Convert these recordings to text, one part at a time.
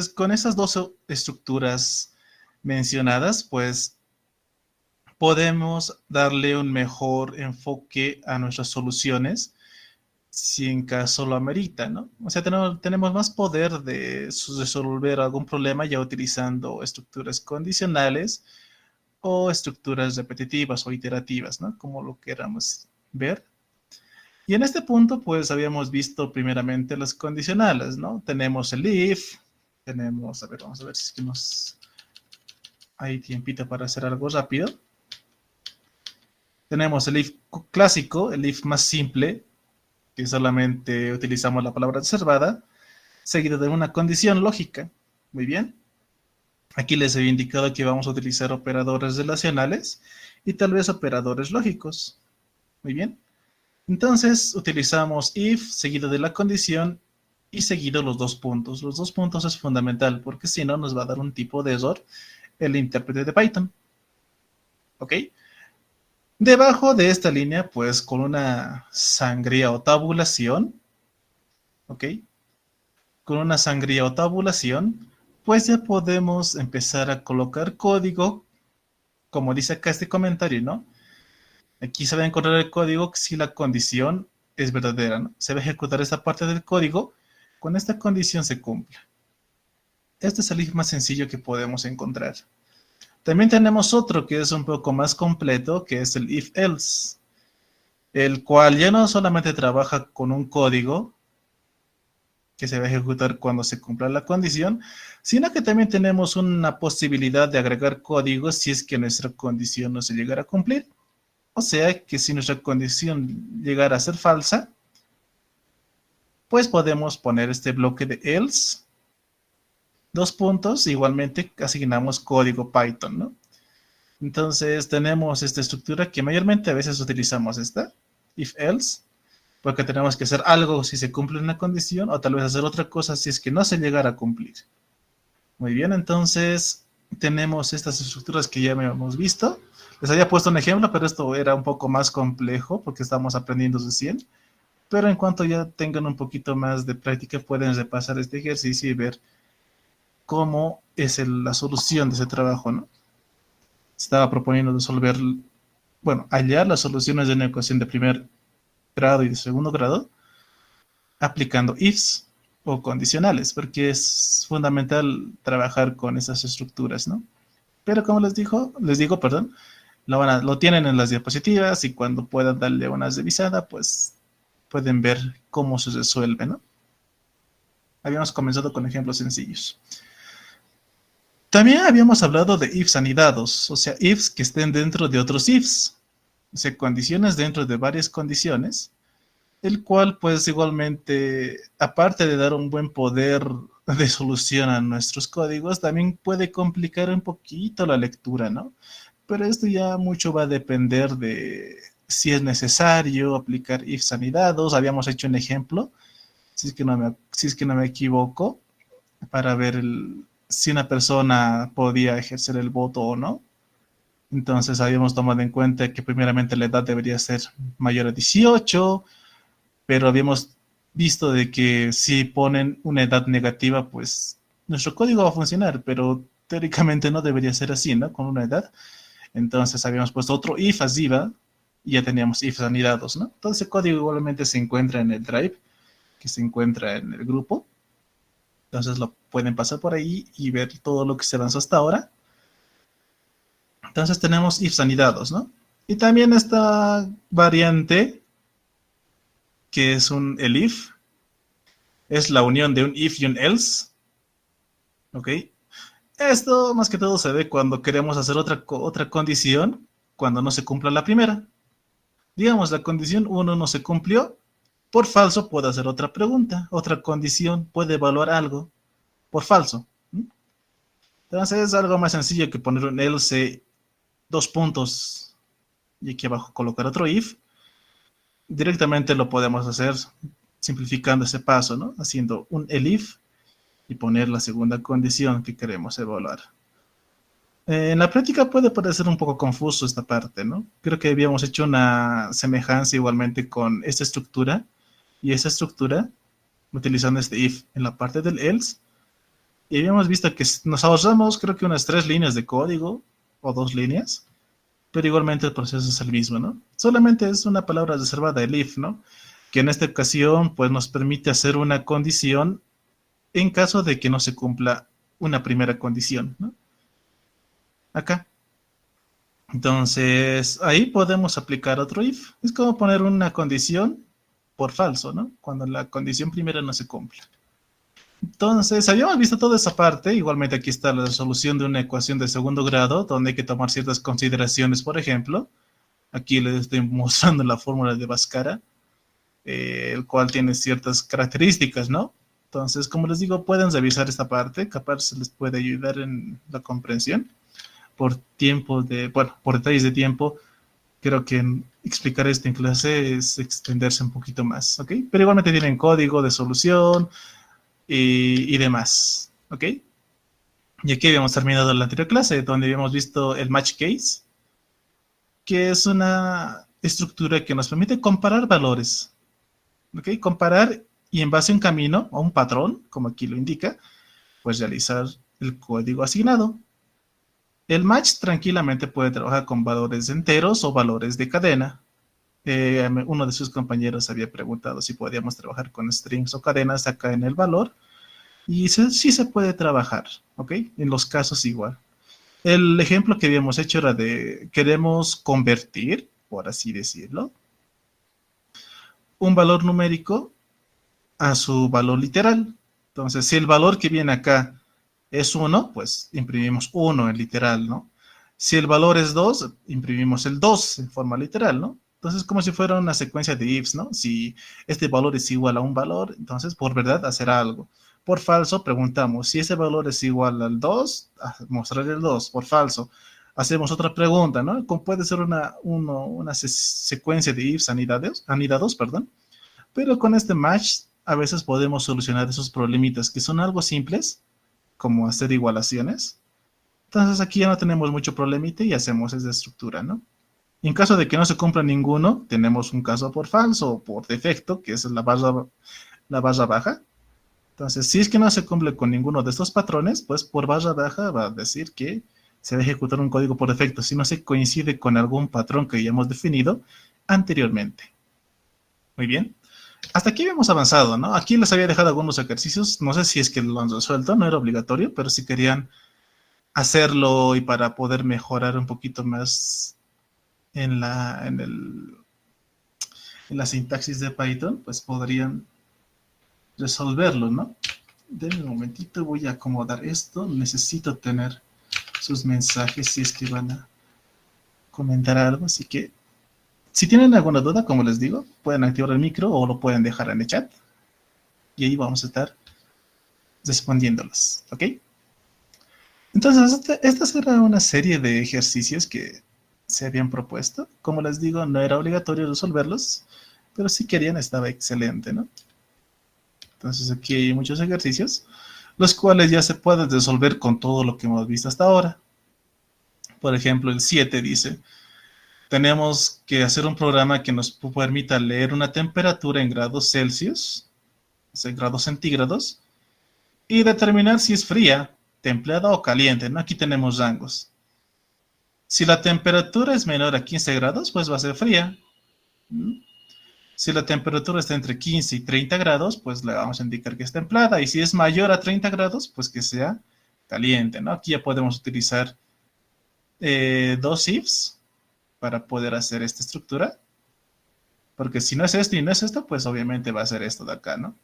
con esas dos estructuras mencionadas, pues podemos darle un mejor enfoque a nuestras soluciones si en caso lo amerita, ¿no? O sea, tenemos más poder de resolver algún problema ya utilizando estructuras condicionales o estructuras repetitivas o iterativas, ¿no? Como lo queramos ver. Y en este punto, pues habíamos visto primeramente las condicionales, ¿no? Tenemos el if, tenemos, a ver, vamos a ver si es que hay tiempito para hacer algo rápido. Tenemos el if clásico, el if más simple, que solamente utilizamos la palabra reservada, seguido de una condición lógica. Muy bien. Aquí les he indicado que vamos a utilizar operadores relacionales y tal vez operadores lógicos. Muy bien. Entonces utilizamos if seguido de la condición y seguido los dos puntos. Los dos puntos es fundamental porque si no nos va a dar un tipo de error el intérprete de Python. ¿Ok? Debajo de esta línea, pues con una sangría o tabulación, ¿ok? Con una sangría o tabulación, pues ya podemos empezar a colocar código, como dice acá este comentario, ¿no? Aquí se va a encontrar el código si la condición es verdadera, ¿no? Se va a ejecutar esta parte del código cuando esta condición se cumpla. Este es el if más sencillo que podemos encontrar. También tenemos otro que es un poco más completo, que es el if-else, el cual ya no solamente trabaja con un código que se va a ejecutar cuando se cumpla la condición, sino que también tenemos una posibilidad de agregar códigos si es que nuestra condición no se llegara a cumplir. O sea que si nuestra condición llegara a ser falsa, pues podemos poner este bloque de else, dos puntos, igualmente asignamos código Python, ¿no? Entonces tenemos esta estructura que mayormente a veces utilizamos esta, if else, porque tenemos que hacer algo si se cumple una condición o tal vez hacer otra cosa si es que no se llegara a cumplir. Muy bien, entonces tenemos estas estructuras que ya hemos visto. Les había puesto un ejemplo, pero esto era un poco más complejo porque estamos aprendiendo recién. Pero en cuanto ya tengan un poquito más de práctica, pueden repasar este ejercicio y ver cómo es la solución de ese trabajo, ¿no? Estaba proponiendo resolver, bueno, hallar las soluciones de una ecuación de primer grado y de segundo grado aplicando ifs o condicionales, porque es fundamental trabajar con esas estructuras, ¿no? Pero como les digo, perdón, lo tienen en las diapositivas y cuando puedan darle una revisada, pues pueden ver cómo se resuelve, ¿no? Habíamos comenzado con ejemplos sencillos. También habíamos hablado de ifs anidados, o sea, ifs que estén dentro de otros ifs, o sea, condiciones dentro de varias condiciones, el cual pues igualmente, aparte de dar un buen poder de solución a nuestros códigos, también puede complicar un poquito la lectura, ¿no? Pero esto ya mucho va a depender de si es necesario aplicar ifs anidados. Habíamos hecho un ejemplo, si es que no me equivoco, para ver si una persona podía ejercer el voto o no. Entonces habíamos tomado en cuenta que primeramente la edad debería ser mayor a 18, pero habíamos visto de que si ponen una edad negativa, pues nuestro código va a funcionar, pero teóricamente no debería ser así, ¿no? Con una edad. Entonces habíamos puesto otro if arriba y ya teníamos ifs anidados, ¿no? Todo ese código igualmente se encuentra en el drive, que se encuentra en el grupo. Entonces lo pueden pasar por ahí y ver todo lo que se avanzó hasta ahora. Entonces tenemos ifs anidados, ¿no? Y también esta variante, que es el if, es la unión de un if y un else, ¿ok? Esto más que todo se ve cuando queremos hacer otra condición, cuando no se cumpla la primera. Digamos, la condición 1 no se cumplió, por falso puedo hacer otra pregunta, otra condición puede evaluar algo por falso. Entonces es algo más sencillo que poner un else, dos puntos, y aquí abajo colocar otro if. Directamente lo podemos hacer simplificando ese paso, ¿no? Haciendo un elif y poner la segunda condición que queremos evaluar. En la práctica puede parecer un poco confuso esta parte, ¿no? Creo que habíamos hecho una semejanza igualmente con esta estructura y esa estructura, utilizando este if en la parte del else, Y habíamos visto que nos ahorramos creo que unas 3 líneas de código o 2 líneas, pero igualmente el proceso es el mismo, ¿no? Solamente es una palabra reservada, el if, ¿no? Que en esta ocasión pues nos permite hacer una condición en caso de que no se cumpla una primera condición, ¿no? Acá. Entonces, ahí podemos aplicar otro if. Es como poner una condición por falso, ¿no? Cuando la condición primera no se cumple. Entonces, habíamos visto toda esa parte. Igualmente aquí está la resolución de una ecuación de segundo grado, donde hay que tomar ciertas consideraciones. Por ejemplo, aquí les estoy mostrando la fórmula de Bhaskara, el cual tiene ciertas características, ¿no? Entonces, como les digo, pueden revisar esta parte, capaz se les puede ayudar en la comprensión. Por tiempo de, bueno, por detalles de tiempo, creo que explicar esto en clase es extenderse un poquito más, ¿ok? Pero igualmente tienen código de solución y demás, ¿ok? Y aquí habíamos terminado la anterior clase, donde habíamos visto el match case, que es una estructura que nos permite comparar valores, ¿ok? Comparar y en base a un camino o un patrón, como aquí lo indica, pues realizar el código asignado. El match tranquilamente puede trabajar con valores enteros o valores de cadena. Uno de sus compañeros había preguntado si podíamos trabajar con strings o cadenas acá en el valor. Y sí se puede trabajar, ¿ok? En los casos igual. El ejemplo que habíamos hecho era de queremos convertir, por así decirlo, un valor numérico a su valor literal. Entonces, si el valor que viene acá es 1, pues imprimimos 1 en literal, ¿no? Si el valor es 2, imprimimos el 2 en forma literal, ¿no? Entonces, como si fuera una secuencia de ifs, ¿no? Si este valor es igual a un valor, entonces por verdad hacer algo. Por falso, preguntamos si ese valor es igual al 2, mostrar el 2. Por falso, hacemos otra pregunta, ¿no? Como puede ser una secuencia de ifs anidados, perdón. Pero con este match a veces podemos solucionar esos problemitas que son algo simples, como hacer igualaciones. Entonces aquí ya no tenemos mucho problemita y hacemos esa estructura, ¿no? En caso de que no se cumpla ninguno, tenemos un caso por falso o por defecto, que es la barra baja. Entonces, si es que no se cumple con ninguno de estos patrones, pues por barra baja va a decir que se va a ejecutar un código por defecto si no se coincide con algún patrón que ya hemos definido anteriormente. Muy bien. Hasta aquí habíamos avanzado, ¿no? Aquí les había dejado algunos ejercicios, no sé si es que lo han resuelto, no era obligatorio, pero si querían hacerlo y para poder mejorar un poquito más en la sintaxis de Python, pues podrían resolverlo, ¿no? Denme un momentito, voy a acomodar esto, necesito tener sus mensajes si es que van a comentar algo, así que si tienen alguna duda, como les digo, pueden activar el micro o lo pueden dejar en el chat y ahí vamos a estar respondiéndolos, ¿ok? Entonces, esta será una serie de ejercicios que se habían propuesto. Como les digo, no era obligatorio resolverlos, pero si querían estaba excelente, ¿no? Entonces aquí hay muchos ejercicios, los cuales ya se pueden resolver con todo lo que hemos visto hasta ahora. Por ejemplo, el 7 dice, tenemos que hacer un programa que nos permita leer una temperatura en grados Celsius, o sea, grados centígrados, y determinar si es fría, templada o caliente, ¿no? Aquí tenemos rangos. Si la temperatura es menor a 15 grados, pues va a ser fría. Si la temperatura está entre 15 y 30 grados, pues le vamos a indicar que es templada. Y si es mayor a 30 grados, pues que sea caliente, ¿no? Aquí ya podemos utilizar dos ifs para poder hacer esta estructura. Porque si no es esto y no es esto, pues obviamente va a ser esto de acá, ¿no?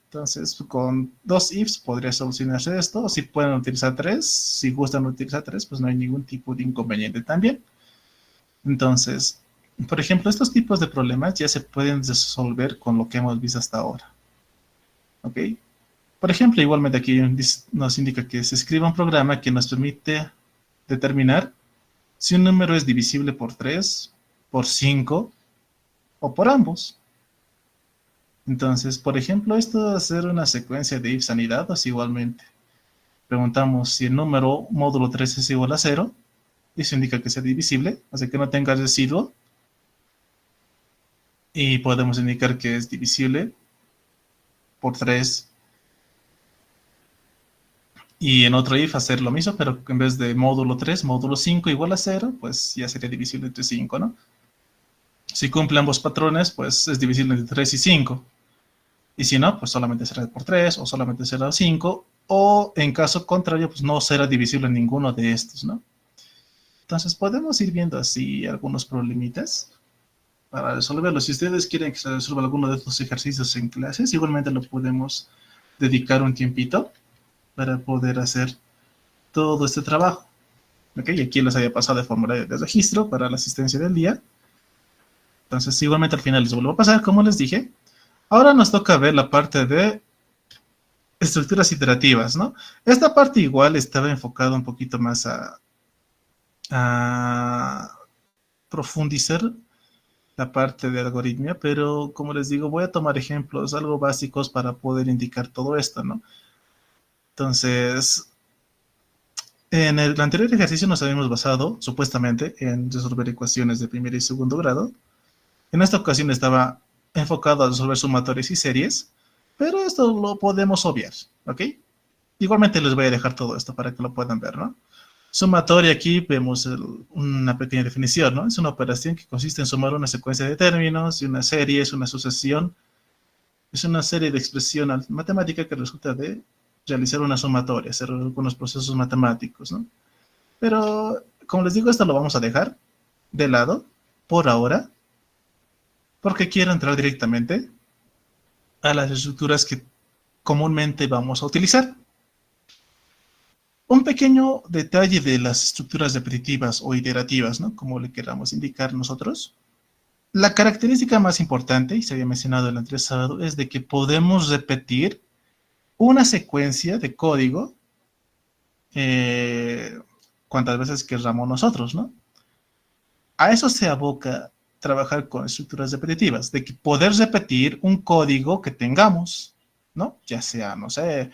Entonces, con dos ifs podría solucionarse esto. O si pueden utilizar tres, si gustan utilizar tres, pues no hay ningún tipo de inconveniente también. Entonces, por ejemplo, estos tipos de problemas ya se pueden resolver con lo que hemos visto hasta ahora. ¿Ok? Por ejemplo, igualmente aquí nos indica que se escriba un programa que nos permite determinar si un número es divisible por 3, por 5 o por ambos. Entonces, por ejemplo, esto va a ser una secuencia de if anidados igualmente. Preguntamos si el número módulo 3 es igual a 0. Eso indica que sea divisible, así que no tenga residuo. Y podemos indicar que es divisible por 3 Y en otro if hacer lo mismo, pero en vez de módulo 3 módulo 5 igual a 0, pues ya sería divisible entre 5, ¿no? Si cumple ambos patrones, pues es divisible entre 3 y 5. Y si no, pues solamente será por 3 o solamente será 5. O en caso contrario, pues no será divisible en ninguno de estos, ¿no? Entonces podemos ir viendo así algunos problemitas para resolverlo. Si ustedes quieren que se resuelva alguno de estos ejercicios en clases, igualmente lo podemos dedicar un tiempito para poder hacer todo este trabajo. ¿Ok? Y aquí les había pasado el formulario de registro para la asistencia del día. Entonces, igualmente al final les vuelvo a pasar, como les dije. Ahora nos toca ver la parte de estructuras iterativas, ¿no? Esta parte igual estaba enfocada un poquito más a profundizar la parte de algoritmia, pero como les digo, voy a tomar ejemplos algo básicos para poder indicar todo esto, ¿no? Entonces, en el anterior ejercicio nos habíamos basado, supuestamente, en resolver ecuaciones de primer y segundo grado. En esta ocasión estaba enfocado a resolver sumatorias y series, pero esto lo podemos obviar, ¿ok? Igualmente les voy a dejar todo esto para que lo puedan ver, ¿no? Sumatoria, aquí vemos una pequeña definición, ¿no? Es una operación que consiste en sumar una secuencia de términos y una serie es una sucesión, es una serie de expresión matemática que resulta de realizar una sumatoria, hacer algunos procesos matemáticos, ¿no? Pero, como les digo, esto lo vamos a dejar de lado por ahora, porque quiero entrar directamente a las estructuras que comúnmente vamos a utilizar. Un pequeño detalle de las estructuras repetitivas o iterativas, ¿no? Como le queramos indicar nosotros. La característica más importante, y se había mencionado el anterior sábado, es de que podemos repetir una secuencia de código eh, cuantas veces queramos nosotros, ¿no? A eso se aboca trabajar con estructuras repetitivas, de que poder repetir un código que tengamos, ¿no? Ya sea, no sé,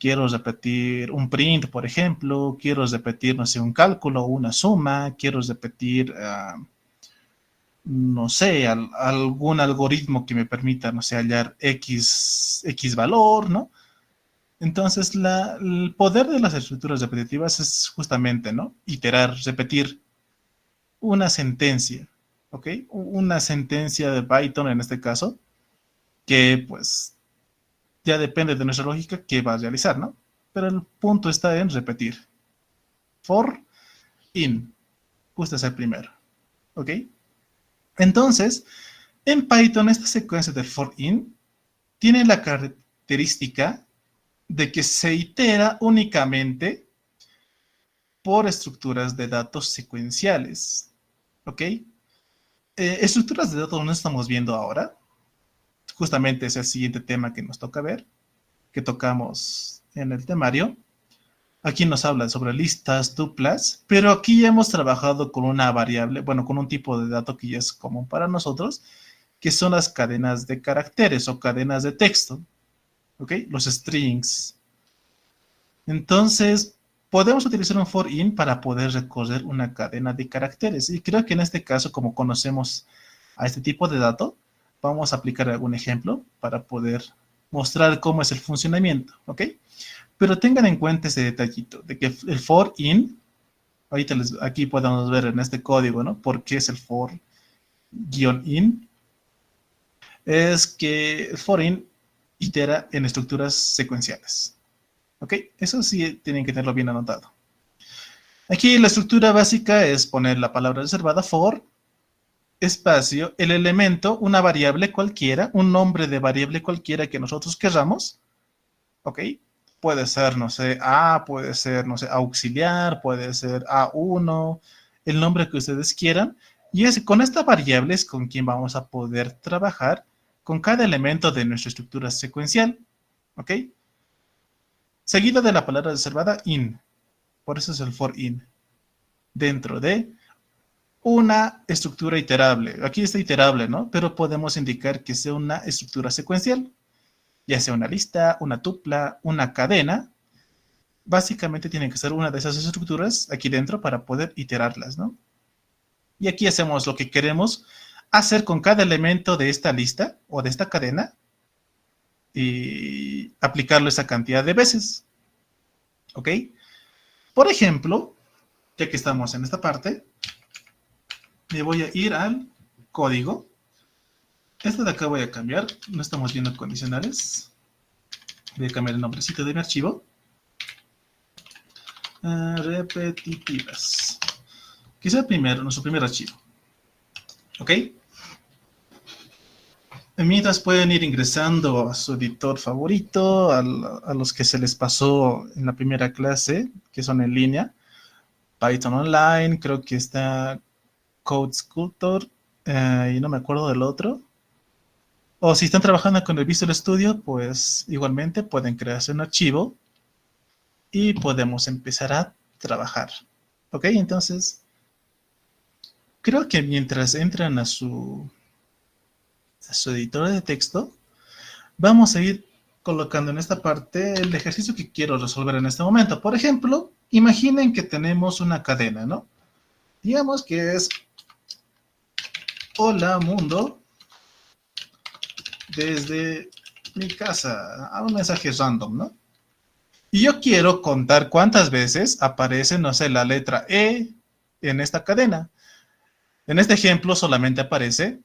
quiero repetir un print, por ejemplo, quiero repetir, no sé, un cálculo, una suma, quiero repetir, no sé, algún algoritmo que me permita, no sé, hallar X valor, ¿no? Entonces, el poder de las estructuras repetitivas es justamente, ¿no? Iterar, repetir una sentencia, ¿ok? Una sentencia de Python en este caso, que pues ya depende de nuestra lógica qué va a realizar, ¿no? Pero el punto está en repetir. For, in, justo es el primero, ¿ok? Entonces, en Python esta secuencia de for, in tiene la característica de que se itera únicamente por estructuras de datos secuenciales, ¿ok? Estructuras de datos no estamos viendo ahora, justamente es el siguiente tema que nos toca ver, que tocamos en el temario. Aquí nos habla sobre listas, duplas, pero aquí ya hemos trabajado con una variable, bueno, con un tipo de dato que ya es común para nosotros, que son las cadenas de caracteres o cadenas de texto, ¿ok? Los strings. Entonces, podemos utilizar un for in para poder recorrer una cadena de caracteres. Y creo que en este caso, como conocemos a este tipo de dato, vamos a aplicar algún ejemplo para poder mostrar cómo es el funcionamiento, ¿ok? Pero tengan en cuenta ese detallito, de que el for in, ahorita aquí podemos ver en este código, ¿no? ¿Por qué es el for in? Es que el for in itera en estructuras secuenciales. ¿Ok? Eso sí tienen que tenerlo bien anotado. Aquí la estructura básica es poner la palabra reservada for, espacio, el elemento, una variable cualquiera, un nombre de variable cualquiera que nosotros querramos, ¿ok? Puede ser, no sé, A, puede ser, no sé, auxiliar, puede ser A1, el nombre que ustedes quieran. Y es con esta variable es con quien vamos a poder trabajar con cada elemento de nuestra estructura secuencial, ¿ok? Seguido de la palabra reservada in. Por eso es el for in. Dentro de una estructura iterable. Aquí está iterable, ¿no? Pero podemos indicar que sea una estructura secuencial, ya sea una lista, una tupla, una cadena. Básicamente tiene que ser una de esas estructuras aquí dentro para poder iterarlas, ¿no? Y aquí hacemos lo que queremos hacer con cada elemento de esta lista o de esta cadena y aplicarlo esa cantidad de veces. ¿Ok? Por ejemplo, ya que estamos en esta parte, me voy a ir al código. Esto de acá voy a cambiar. No estamos viendo condicionales. Voy a cambiar el nombrecito de mi archivo. Repetitivas. Que sea primero, nuestro primer archivo. ¿Ok? Mientras pueden ir ingresando a su editor favorito, a los que se les pasó en la primera clase, que son en línea. Python Online, creo que está Code Sculptor, y no me acuerdo del otro. O si están trabajando con el Visual Studio, pues igualmente pueden crearse un archivo y podemos empezar a trabajar. ¿Ok? Entonces, creo que mientras entran a su editor de texto, vamos a ir colocando en esta parte el ejercicio que quiero resolver en este momento. Por ejemplo, imaginen que tenemos una cadena, ¿no? Digamos que es hola mundo desde mi casa, a un mensaje random, ¿no? Y yo quiero contar cuántas veces aparece, no sé, la letra E en esta cadena. En este ejemplo solamente aparece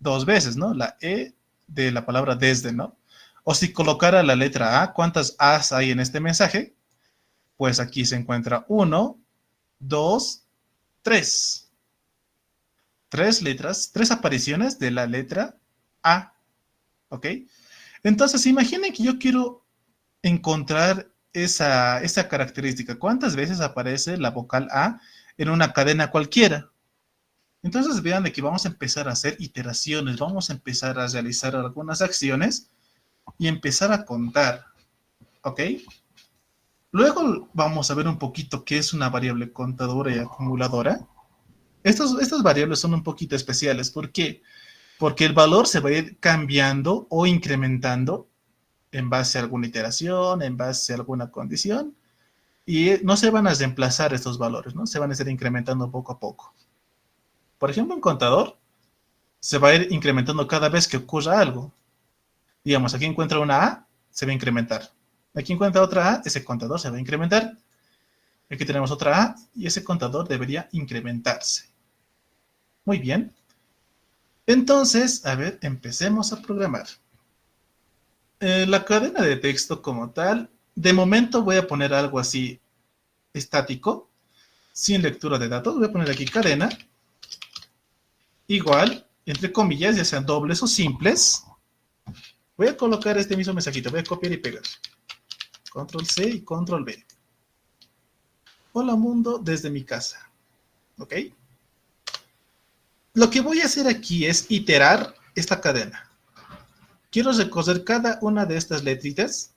2 veces, ¿no? La E de la palabra desde, ¿no? O si colocara la letra A, ¿cuántas A's hay en este mensaje? Pues aquí se encuentra 1, 2, 3. 3 letras, 3 apariciones de la letra A, ¿ok? Entonces, imaginen que yo quiero encontrar esa característica. ¿Cuántas veces aparece la vocal A en una cadena cualquiera? Entonces vean de que vamos a empezar a hacer iteraciones, vamos a empezar a realizar algunas acciones y empezar a contar, ¿ok? Luego vamos a ver un poquito qué es una variable contadora y acumuladora. Estas variables son un poquito especiales. ¿Por qué? Porque el valor se va a ir cambiando o incrementando en base a alguna iteración, en base a alguna condición, y no se van a reemplazar estos valores, ¿no? Se van a estar incrementando poco a poco. Por ejemplo, un contador se va a ir incrementando cada vez que ocurra algo. Digamos, aquí encuentra una A, se va a incrementar. Aquí encuentra otra A, ese contador se va a incrementar. Aquí tenemos otra A y ese contador debería incrementarse. Muy bien. Entonces, a ver, empecemos a programar. La cadena de texto como tal, de momento voy a poner algo así estático, sin lectura de datos. Voy a poner aquí cadena, igual, entre comillas, ya sean dobles o simples. Voy a colocar este mismo mensajito, voy a copiar y pegar. Control C y Control V. Hola mundo desde mi casa. ¿Ok? Lo que voy a hacer aquí es iterar esta cadena. Quiero recoger cada una de estas letritas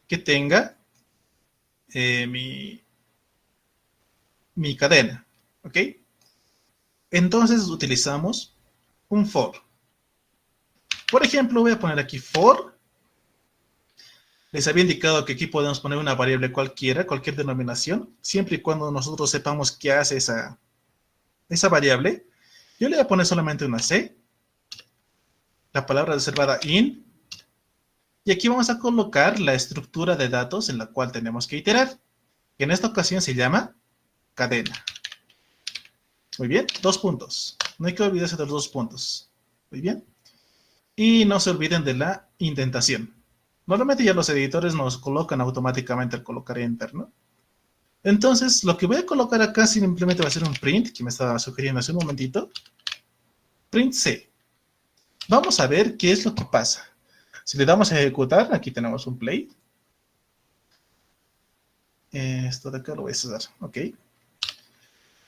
que tenga mi cadena. ¿Ok? Entonces utilizamos un for. Por ejemplo, voy a poner aquí for. Les había indicado que aquí podemos poner una variable cualquiera, cualquier denominación, siempre y cuando nosotros sepamos qué hace esa variable. Yo le voy a poner solamente una C, la palabra reservada in, y aquí vamos a colocar la estructura de datos en la cual tenemos que iterar, que en esta ocasión se llama cadena. Muy bien, 2 puntos. No hay que olvidarse de los 2 puntos. Muy bien. Y no se olviden de la indentación. Normalmente ya los editores nos colocan automáticamente al colocar enter, ¿no? Entonces, lo que voy a colocar acá simplemente va a ser un print, que me estaba sugiriendo hace un momentito. Print C. Vamos a ver qué es lo que pasa. Si le damos a ejecutar, aquí tenemos un play. Esto de acá lo voy a cerrar, ¿ok?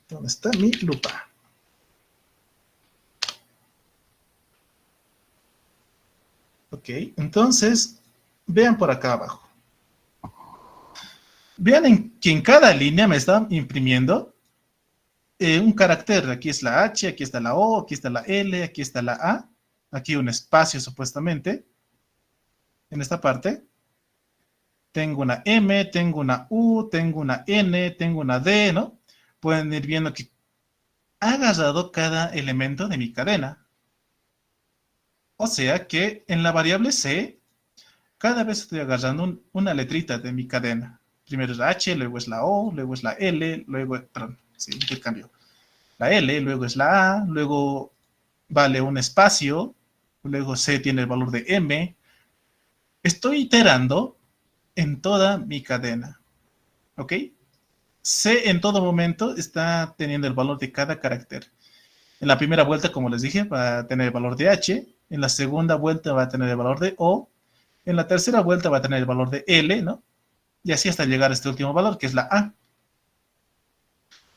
¿Dónde está mi lupa? Ok, entonces, vean por acá abajo. Vean que en cada línea me está imprimiendo un carácter. Aquí es la H, aquí está la O, aquí está la L, aquí está la A. Aquí un espacio supuestamente. En esta parte. Tengo una M, tengo una U, tengo una N, tengo una D, ¿no? Pueden ir viendo que ha agarrado cada elemento de mi cadena. O sea que en la variable C, cada vez estoy agarrando una letrita de mi cadena. primero es la H, luego es la O, luego es la L, luego, perdón, sí, el cambio. La L, luego es la A, luego vale un espacio, luego C tiene el valor de M. Estoy iterando en toda mi cadena, ¿ok? C en todo momento está teniendo el valor de cada carácter. En la primera vuelta, como les dije, va a tener el valor de H. En la segunda vuelta va a tener el valor de O. En la tercera vuelta va a tener el valor de L, ¿no? Y así hasta llegar a este último valor, que es la A.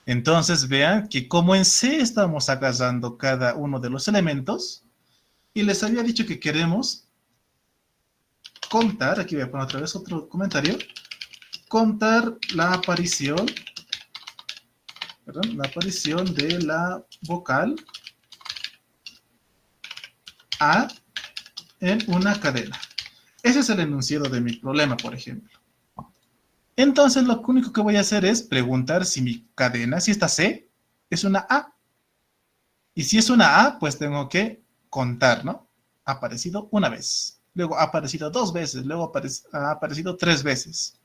Entonces vean que como en C estamos agarrando cada uno de los elementos, y les había dicho que queremos contar, aquí voy a poner otra vez otro comentario, contar la aparición, perdón, la aparición de la vocal A en una cadena. Ese es el enunciado de mi problema, por ejemplo. Entonces, lo único que voy a hacer es preguntar si mi cadena, si esta C, es una A. Y si es una A, pues tengo que contar, ¿no? Ha aparecido una vez, luego ha aparecido dos veces, luego ha aparecido tres veces.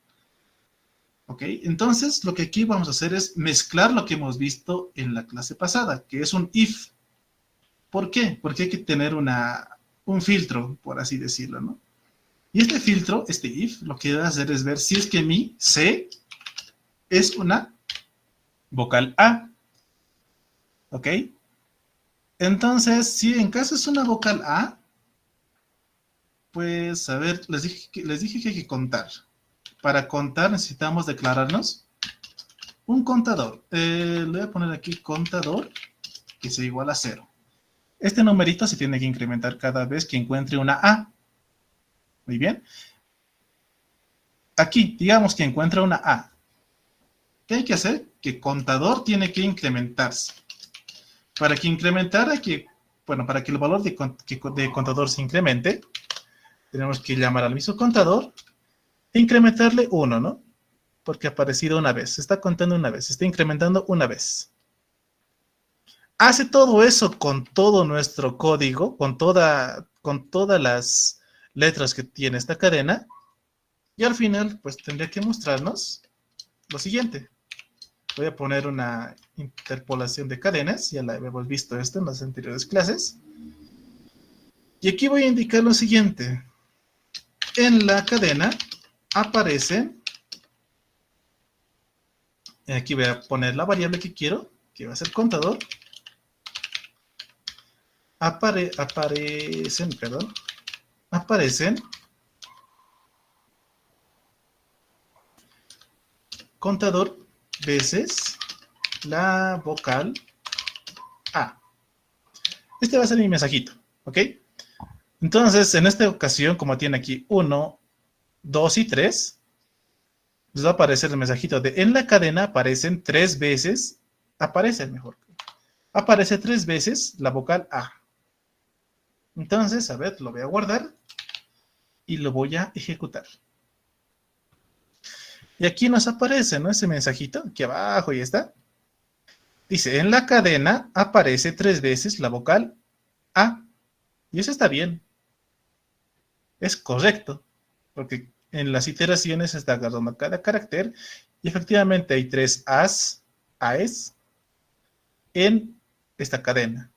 ¿Ok? Entonces, lo que aquí vamos a hacer es mezclar lo que hemos visto en la clase pasada, que es un if. ¿Por qué? Porque hay que tener un filtro, por así decirlo, ¿no? Y este filtro, este if, lo que va a hacer es ver si es que mi C es una vocal A. ¿Ok? Entonces, si en caso es una vocal A, pues, a ver, les dije que hay que contar. Para contar necesitamos declararnos un contador. Le voy a poner aquí contador, que sea igual a 0. Este numerito se tiene que incrementar cada vez que encuentre una A. Muy bien. Aquí, digamos que encuentra una A. ¿Qué hay que hacer? Que contador tiene que incrementarse. Para que incrementara, para que el valor de contador se incremente, tenemos que llamar al mismo contador e incrementarle 1, ¿no? Porque ha aparecido una vez, se está contando una vez, se está incrementando una vez. Hace todo eso con todo nuestro código, con todas las letras que tiene esta cadena, y al final, pues tendría que mostrarnos lo siguiente. Voy a poner una interpolación de cadenas, ya la hemos visto esto en las anteriores clases. Y aquí voy a indicar lo siguiente. En la cadena aparecen, aquí voy a poner la variable que quiero, que va a ser contador. Aparecen contador veces la vocal A. Este va a ser mi mensajito, ¿ok? Entonces, en esta ocasión, como tiene aquí 1, 2 y 3, les va a aparecer el mensajito de en la cadena aparecen 3 veces, aparece tres veces la vocal A. Entonces, a ver, lo voy a guardar y lo voy a ejecutar. Y aquí nos aparece, ¿no? Ese mensajito, aquí abajo, ya está. Dice, en la cadena aparece 3 veces la vocal A. Y eso está bien. Es correcto, porque en las iteraciones está agarrando cada carácter y efectivamente hay 3 AES en esta cadena.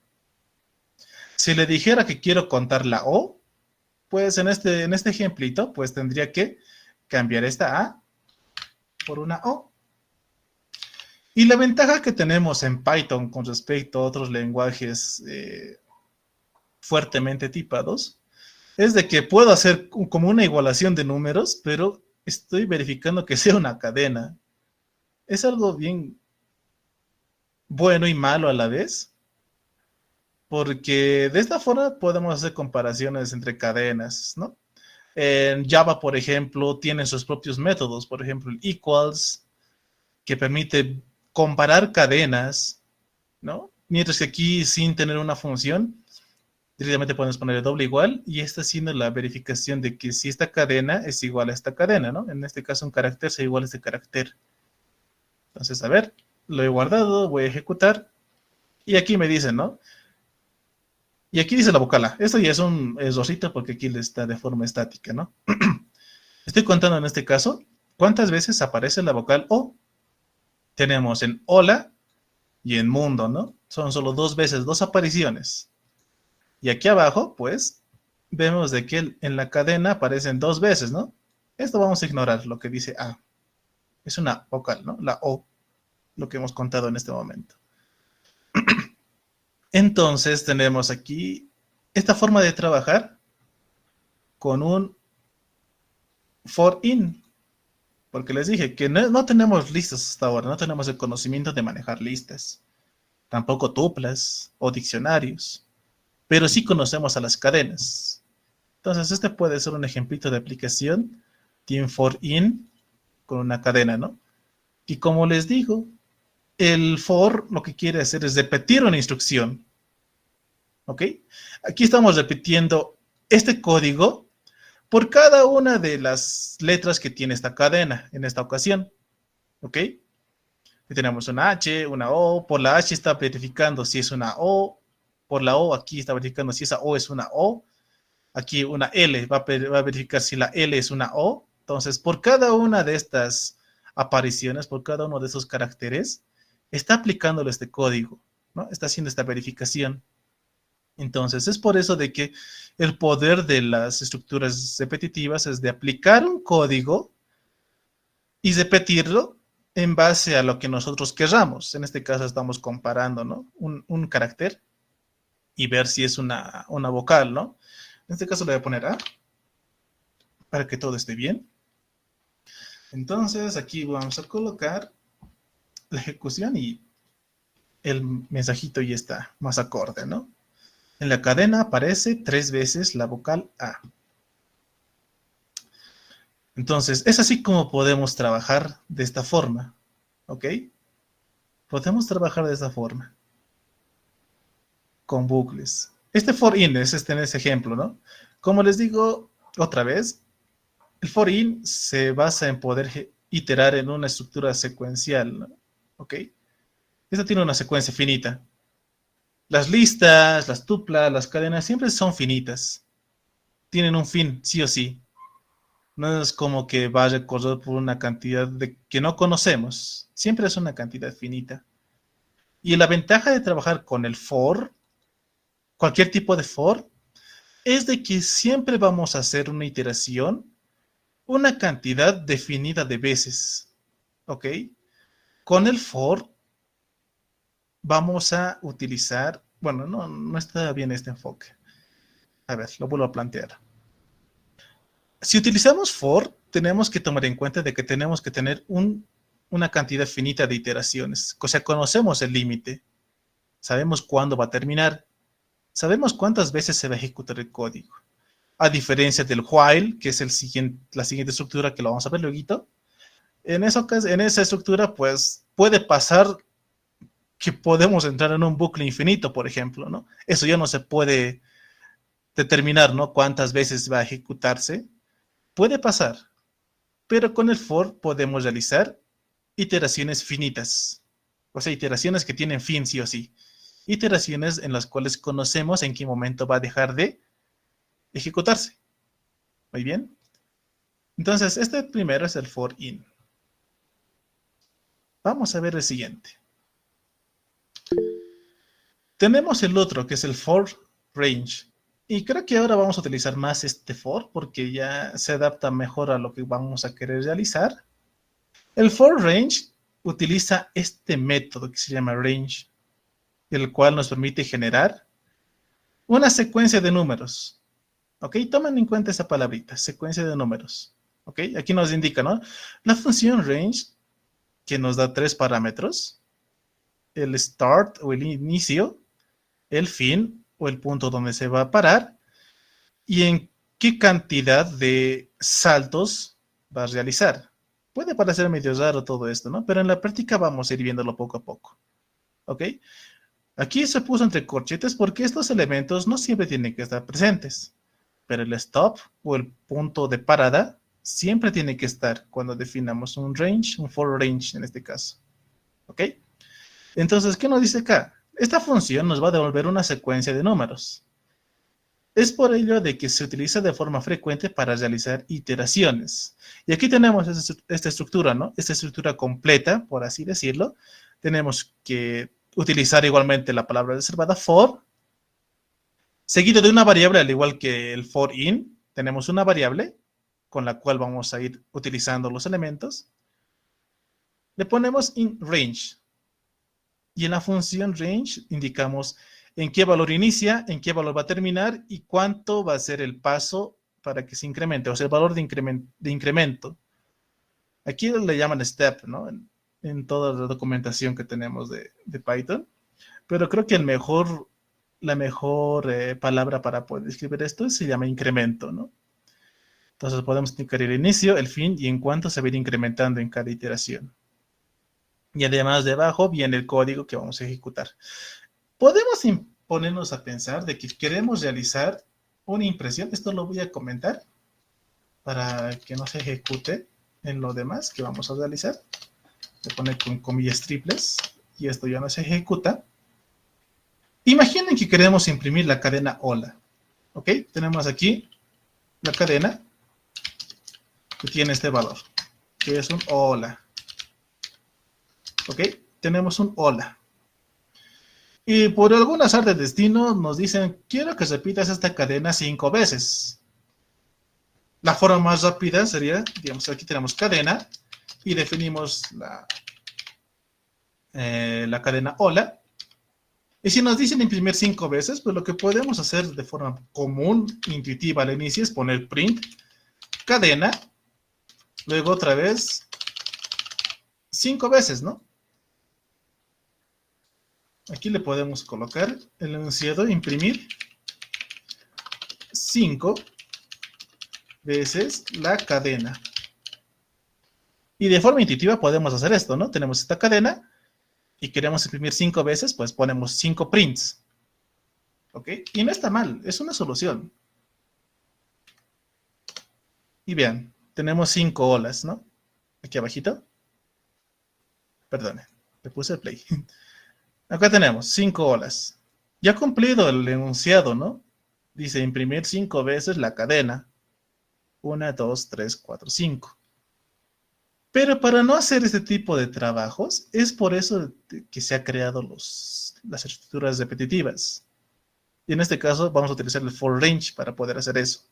Si le dijera que quiero contar la O, pues en este ejemplito, pues tendría que cambiar esta A por una O. Y la ventaja que tenemos en Python con respecto a otros lenguajes fuertemente tipados es de que puedo hacer como una igualación de números, pero estoy verificando que sea una cadena. Es algo bien bueno y malo a la vez, porque de esta forma podemos hacer comparaciones entre cadenas, ¿no? En Java, por ejemplo, tienen sus propios métodos, por ejemplo, el equals, que permite comparar cadenas, ¿no? Mientras que aquí, sin tener una función, directamente podemos poner el doble igual y está haciendo la verificación de que si esta cadena es igual a esta cadena, ¿no? En este caso, un carácter sea igual a este carácter. Entonces, a ver, lo he guardado, voy a ejecutar y aquí me dicen, ¿no? Y aquí dice la vocal A. Esto ya es un errorcito porque aquí está de forma estática, ¿no? Estoy contando en este caso ¿Cuántas veces aparece la vocal O? Tenemos en hola y en mundo, ¿no? Son solo dos veces, dos apariciones. Y aquí abajo, pues, vemos de que en la cadena aparecen dos veces, ¿no? Esto vamos a ignorar lo que dice A. Es una vocal, ¿no? La O, lo que hemos contado en este momento. Entonces tenemos aquí esta forma de trabajar con un for in, porque les dije que no tenemos listas hasta ahora, no tenemos el conocimiento de manejar listas, tampoco tuplas o diccionarios, pero sí conocemos a las cadenas. Entonces este puede ser un ejemplito de aplicación de un for in con una cadena, ¿no? Y como les digo, el for lo que quiere hacer es repetir una instrucción, ¿ok? Aquí estamos repitiendo este código por cada una de las letras que tiene esta cadena en esta ocasión, ¿ok? Aquí tenemos una H, una O, por la H está verificando si es una O, por la O aquí está verificando si esa O es una O, aquí una L va a verificar si la L es una O, entonces por cada una de estas apariciones, por cada uno de esos caracteres, está aplicándole este código, ¿no? Está haciendo esta verificación. Entonces, es por eso de que el poder de las estructuras repetitivas es de aplicar un código y repetirlo en base a lo que nosotros querramos. En este caso estamos comparando, ¿no? Un carácter y ver si es una vocal, ¿no? En este caso le voy a poner A para que todo esté bien. Entonces, aquí vamos a colocar la ejecución y el mensajito ya está más acorde, ¿no? En la cadena aparece 3 veces la vocal A. Entonces, es así como podemos trabajar de esta forma, ¿ok? Podemos trabajar de esta forma, con bucles. Este for in es en ese ejemplo, ¿no? Como les digo otra vez, el for in se basa en poder iterar en una estructura secuencial, ¿no? ¿Ok? Esta tiene una secuencia finita. Las listas, las tuplas, las cadenas siempre son finitas. Tienen un fin, sí o sí. No es como que va a recorrer por una cantidad que no conocemos. Siempre es una cantidad finita. Y la ventaja de trabajar con el for, cualquier tipo de for, es de que siempre vamos a hacer una iteración, una cantidad definida de veces. ¿Ok? Con el for vamos a utilizar, bueno, no está bien este enfoque. A ver, lo vuelvo a plantear. Si utilizamos for, tenemos que tomar en cuenta de que tenemos que tener una cantidad finita de iteraciones. O sea, conocemos el límite, sabemos cuándo va a terminar, sabemos cuántas veces se va a ejecutar el código. A diferencia del while, que es la siguiente estructura que lo vamos a ver luego, en esa estructura, pues, puede pasar que podemos entrar en un bucle infinito, por ejemplo, ¿no? Eso ya no se puede determinar, ¿no? Cuántas veces va a ejecutarse. Puede pasar, pero con el for podemos realizar iteraciones finitas, o sea, iteraciones que tienen fin sí o sí, iteraciones en las cuales conocemos en qué momento va a dejar de ejecutarse. Muy bien. Entonces, este primero es el for in. Vamos a ver el siguiente. Tenemos el otro, que es el for range. Y creo que ahora vamos a utilizar más este for porque ya se adapta mejor a lo que vamos a querer realizar. El for range utiliza este método que se llama range, el cual nos permite generar una secuencia de números. ¿Ok? Tomen en cuenta esa palabrita, secuencia de números. ¿Ok? Aquí nos indica, ¿no? La función range, que nos da 3 parámetros, el start o el inicio, el fin o el punto donde se va a parar y en qué cantidad de saltos va a realizar. Puede parecer medio raro todo esto, ¿no? Pero en la práctica vamos a ir viéndolo poco a poco. ¿Ok? Aquí se puso entre corchetes porque estos elementos no siempre tienen que estar presentes. Pero el stop o el punto de parada siempre tiene que estar cuando definamos un range, un for range en este caso. ¿Ok? Entonces, ¿qué nos dice acá? Esta función nos va a devolver una secuencia de números. Es por ello de que se utiliza de forma frecuente para realizar iteraciones. Y aquí tenemos esta estructura, ¿no? Esta estructura completa, por así decirlo. Tenemos que utilizar igualmente la palabra reservada for, seguido de una variable, al igual que el for in. Tenemos una variable con la cual vamos a ir utilizando los elementos. Le ponemos in range. Y en la función range indicamos en qué valor inicia, en qué valor va a terminar y cuánto va a ser el paso para que se incremente, o sea, el valor de incremento. Aquí le llaman step, ¿no? En toda la documentación que tenemos de Python. Pero creo que la mejor palabra para poder describir esto se llama incremento, ¿no? Entonces podemos indicar el inicio, el fin y en cuánto se va a ir incrementando en cada iteración. Y además debajo viene el código que vamos a ejecutar. Podemos ponernos a pensar de que queremos realizar una impresión. Esto lo voy a comentar para que no se ejecute en lo demás que vamos a realizar. Se pone con comillas triples y esto ya no se ejecuta. Imaginen que queremos imprimir la cadena hola. ¿Ok? Tenemos aquí la cadena que tiene este valor, que es un hola. ¿Ok? Tenemos un hola. Y por algún azar del destino nos dicen, quiero que repitas esta cadena 5 veces. La forma más rápida sería, digamos, aquí tenemos cadena y definimos la cadena hola. Y si nos dicen imprimir 5 veces, pues lo que podemos hacer de forma común, intuitiva al inicio es poner print, cadena, luego otra vez 5 veces, ¿no? Aquí le podemos colocar el enunciado, imprimir 5 veces la cadena. Y de forma intuitiva podemos hacer esto, ¿no? Tenemos esta cadena y queremos imprimir 5 veces, pues ponemos 5 prints. ¿Ok? Y no está mal, es una solución. Y vean, tenemos 5 olas, ¿no? Aquí abajito. Perdone, le puse el play. Acá tenemos 5 olas. Ya cumplido el enunciado, ¿no? Dice imprimir 5 veces la cadena. 1, 2, 3, 4, 5. Pero para no hacer este tipo de trabajos, es por eso que se ha creado las estructuras repetitivas. Y en este caso vamos a utilizar el for range para poder hacer eso.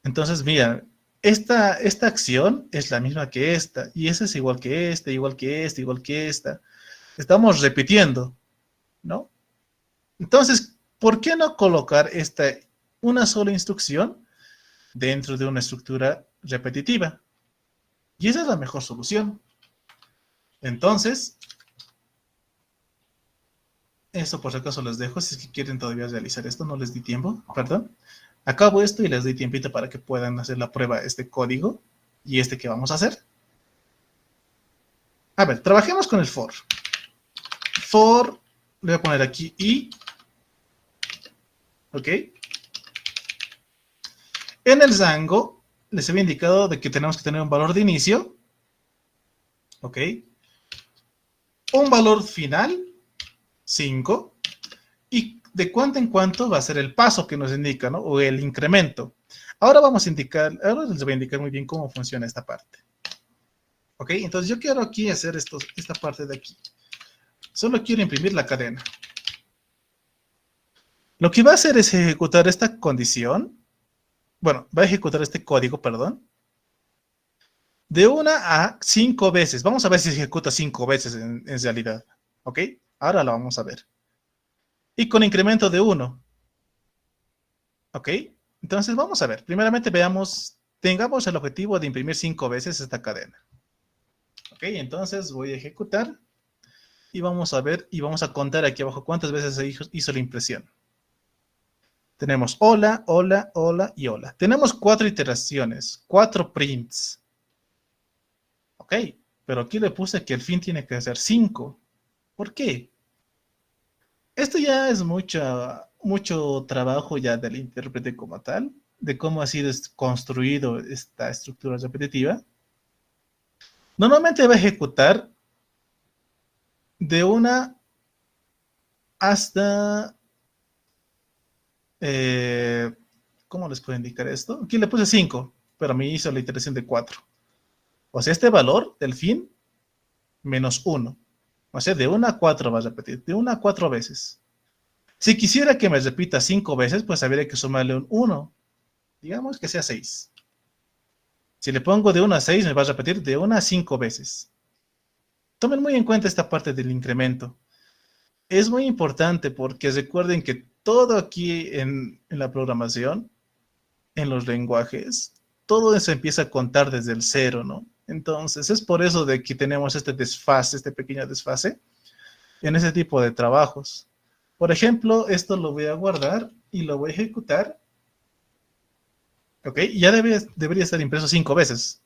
Entonces, mira, esta acción es la misma que esta, y esa es igual que esta, igual que esta, igual que esta. Estamos repitiendo, ¿no? Entonces, ¿por qué no colocar una sola instrucción dentro de una estructura repetitiva? Y esa es la mejor solución. Entonces, eso por si acaso les dejo, si es que quieren todavía realizar esto, no les di tiempo, perdón. Acabo esto y les doy tiempito para que puedan hacer la prueba, este código y este que vamos a hacer. A ver, trabajemos con el for. For, le voy a poner aquí i, ¿ok? En el rango les había indicado de que tenemos que tener un valor de inicio, ¿ok? Un valor final, 5, y de cuánto en cuánto va a ser el paso que nos indica, ¿no? O el incremento. Ahora ahora les voy a indicar muy bien cómo funciona esta parte. ¿Ok? Entonces yo quiero aquí hacer esta parte de aquí. Solo quiero imprimir la cadena. Lo que va a hacer es ejecutar esta condición. Bueno, va a ejecutar este código, perdón. De 1 a 5 veces. Vamos a ver si se ejecuta 5 veces en realidad. ¿Ok? Ahora lo vamos a ver. Y con incremento de 1. ¿Ok? Entonces vamos a ver. Primeramente veamos, tengamos el objetivo de imprimir 5 veces esta cadena. ¿Ok? Entonces voy a ejecutar. Y vamos a ver y vamos a contar aquí abajo cuántas veces se hizo la impresión. Tenemos hola, hola, hola y hola. Tenemos 4 iteraciones, 4 prints. Ok, pero aquí le puse que el fin tiene que ser 5. ¿Por qué? Esto ya es mucho trabajo ya del intérprete como tal, de cómo ha sido construido esta estructura repetitiva. Normalmente va a ejecutar de 1 hasta eh, ¿cómo les puedo indicar esto? Aquí le puse 5, pero me hizo la iteración de 4. O sea, este valor del fin, menos 1. O sea, de 1 a 4 va a repetir, de 1 a 4 veces. Si quisiera que me repita 5 veces, pues habría que sumarle un 1. Digamos que sea 6. Si le pongo de 1 a 6, me va a repetir de 1 a 5 veces. Tomen muy en cuenta esta parte del incremento. Es muy importante porque recuerden que todo aquí en la programación, en los lenguajes, todo eso empieza a contar desde el cero, ¿no? Entonces, es por eso de que tenemos este desfase, este pequeño desfase en ese tipo de trabajos. Por ejemplo, esto lo voy a guardar y lo voy a ejecutar. Ok, ya debería estar impreso 5 veces.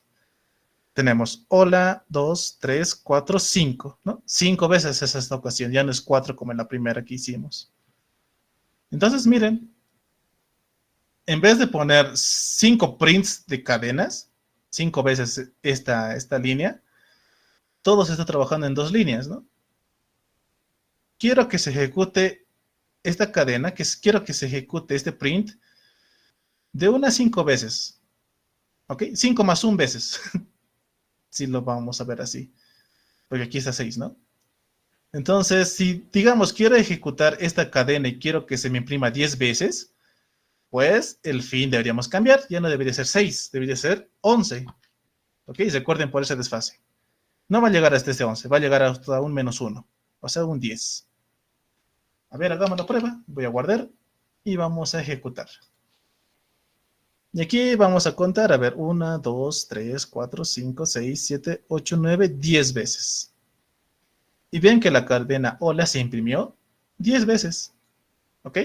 Tenemos hola, 2, 3, 4, 5, ¿no? 5 veces es esta ocasión, ya no es 4 como en la primera que hicimos. Entonces, miren, en vez de poner 5 prints de cadenas, 5 veces esta línea, todo se está trabajando en 2 líneas, ¿no? Quiero que se ejecute esta cadena, quiero que se ejecute este print de unas 5 veces, ¿ok? 5 más 1 veces, si lo vamos a ver así, porque aquí está 6, ¿no? Entonces, si digamos quiero ejecutar esta cadena y quiero que se me imprima 10 veces, pues el fin deberíamos cambiar, ya no debería ser 6, debería ser 11. ¿Ok? Recuerden por ese desfase. No va a llegar hasta este 11, va a llegar hasta un menos 1, o sea, un 10. A ver, hagamos la prueba, voy a guardar y vamos a ejecutar. Y aquí vamos a contar, a ver, 1, 2, 3, 4, 5, 6, 7, 8, 9, 10 veces. Y ven que la cadena hola se imprimió 10 veces. ¿Ok?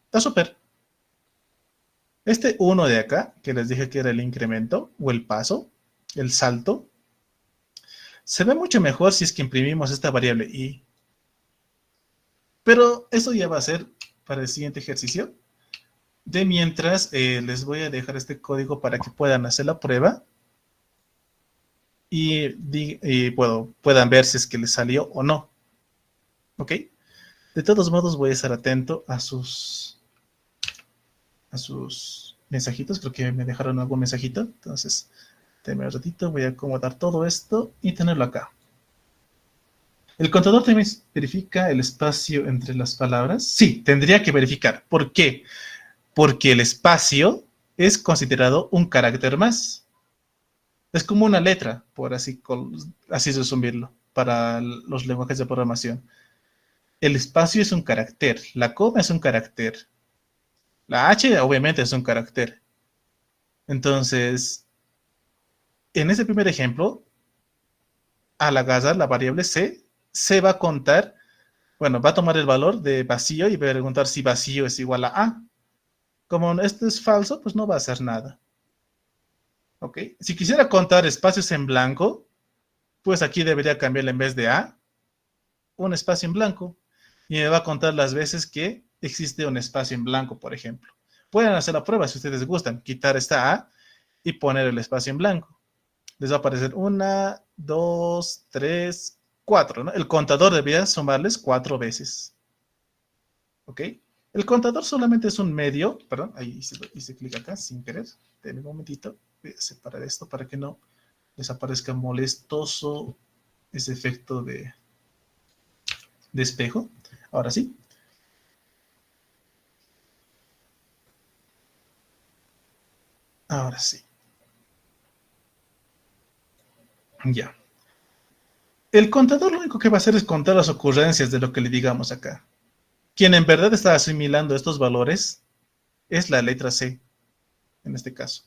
Está súper. Este 1 de acá, que les dije que era el incremento o el paso, el salto, se ve mucho mejor si es que imprimimos esta variable i. Pero eso ya va a ser para el siguiente ejercicio. De mientras, les voy a dejar este código para que puedan hacer la prueba y puedan ver si es que les salió o no. ¿Ok? De todos modos, voy a estar atento a sus mensajitos. Creo que me dejaron algún mensajito. Entonces, déjame un ratito, voy a acomodar todo esto y tenerlo acá. ¿El contador también verifica el espacio entre las palabras? Sí, tendría que verificar. ¿Por qué? Porque el espacio es considerado un carácter más. Es como una letra, por así resumirlo, para los lenguajes de programación. El espacio es un carácter, la coma es un carácter, la H obviamente es un carácter. Entonces, en ese primer ejemplo, al agarrar la variable C, se va a contar, bueno, va a tomar el valor de vacío y va a preguntar si vacío es igual a A. Como esto es falso, pues no va a hacer nada. ¿Ok? Si quisiera contar espacios en blanco, pues aquí debería cambiarle en vez de A, un espacio en blanco. Y me va a contar las veces que existe un espacio en blanco, por ejemplo. Pueden hacer la prueba si ustedes gustan, quitar esta A y poner el espacio en blanco. Les va a aparecer 1, 2, 3, 4, ¿no? El contador debería sumarles 4 veces. ¿Ok? El contador solamente es un medio, perdón, ahí hice clic acá sin querer. Denme un momentito, voy a separar esto para que no les aparezca molestoso ese efecto de espejo. Ahora sí. Ahora sí. Ya. El contador lo único que va a hacer es contar las ocurrencias de lo que le digamos acá. Quien en verdad está asimilando estos valores es la letra C, en este caso.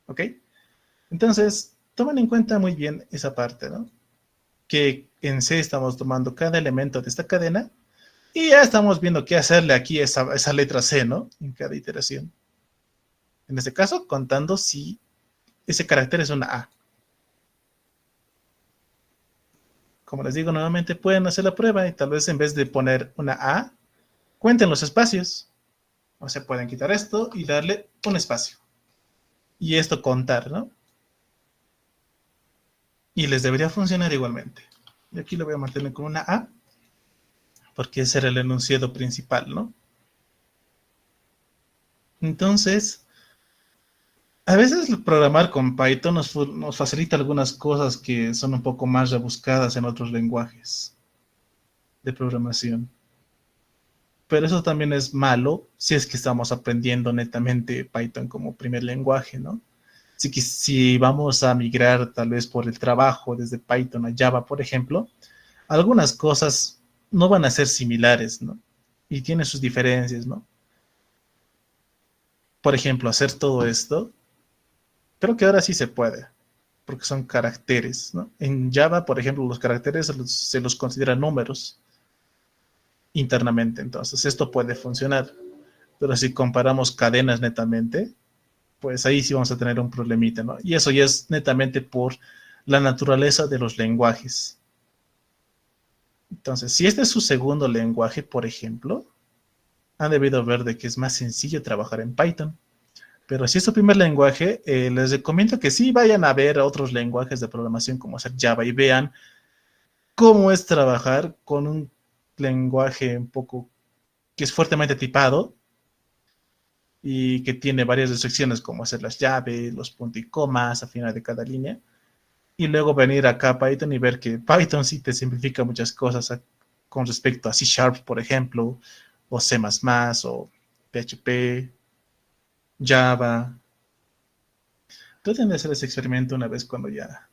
¿Ok? Entonces, tomen en cuenta muy bien esa parte, ¿no? Que en C estamos tomando cada elemento de esta cadena y ya estamos viendo qué hacerle aquí a esa letra C, ¿no? En cada iteración. En este caso, contando si ese carácter es una A. Como les digo nuevamente, pueden hacer la prueba y tal vez en vez de poner una A, cuenten los espacios. O sea, pueden quitar esto y darle un espacio. Y esto contar, ¿no? Y les debería funcionar igualmente. Y aquí lo voy a mantener con una A, porque ese era el enunciado principal, ¿no? Entonces, a veces programar con Python nos facilita algunas cosas que son un poco más rebuscadas en otros lenguajes de programación. Pero eso también es malo si es que estamos aprendiendo netamente Python como primer lenguaje, ¿no? Si vamos a migrar tal vez por el trabajo desde Python a Java, por ejemplo, algunas cosas no van a ser similares, ¿no? Y tienen sus diferencias, ¿no? Por ejemplo, hacer todo esto, creo que ahora sí se puede, porque son caracteres, ¿no? En Java, por ejemplo, los caracteres se los considera números internamente, entonces esto puede funcionar. Pero si comparamos cadenas netamente, pues ahí sí vamos a tener un problemita, ¿no? Y eso ya es netamente por la naturaleza de los lenguajes. Entonces, si este es su segundo lenguaje, por ejemplo, han debido ver de que es más sencillo trabajar en Python. Pero si es su primer lenguaje, les recomiendo que sí vayan a ver otros lenguajes de programación como hacer Java y vean cómo es trabajar con un lenguaje un poco que es fuertemente tipado y que tiene varias restricciones como hacer las llaves, los puntos y comas al final de cada línea. Y luego venir acá a Python y ver que Python sí te simplifica muchas cosas con respecto a C Sharp, por ejemplo, o C++, o PHP, Java. Traten de hacer ese experimento una vez cuando ya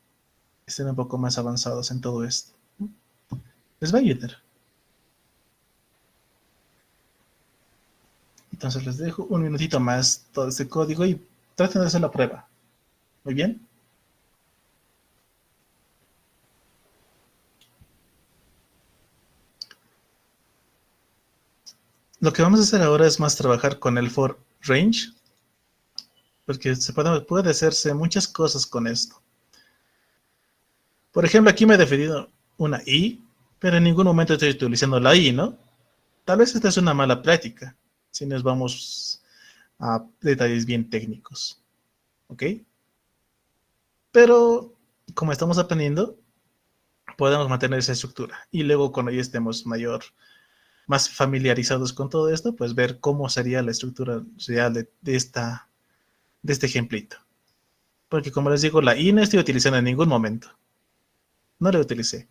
estén un poco más avanzados en todo esto. Les va a ayudar. Entonces les dejo un minutito más todo este código y traten de hacer la prueba. Muy bien. Lo que vamos a hacer ahora es más trabajar con el for range, porque puede hacerse muchas cosas con esto. Por ejemplo, aquí me he definido una i, pero en ningún momento estoy utilizando la i, ¿no? Tal vez esta es una mala práctica, si nos vamos a detalles bien técnicos, ¿ok? Pero como estamos aprendiendo, podemos mantener esa estructura y luego cuando ya estemos más familiarizados con todo esto, pues ver cómo sería la estructura real de este ejemplito. Porque como les digo, la i no estoy utilizando en ningún momento. No la utilicé.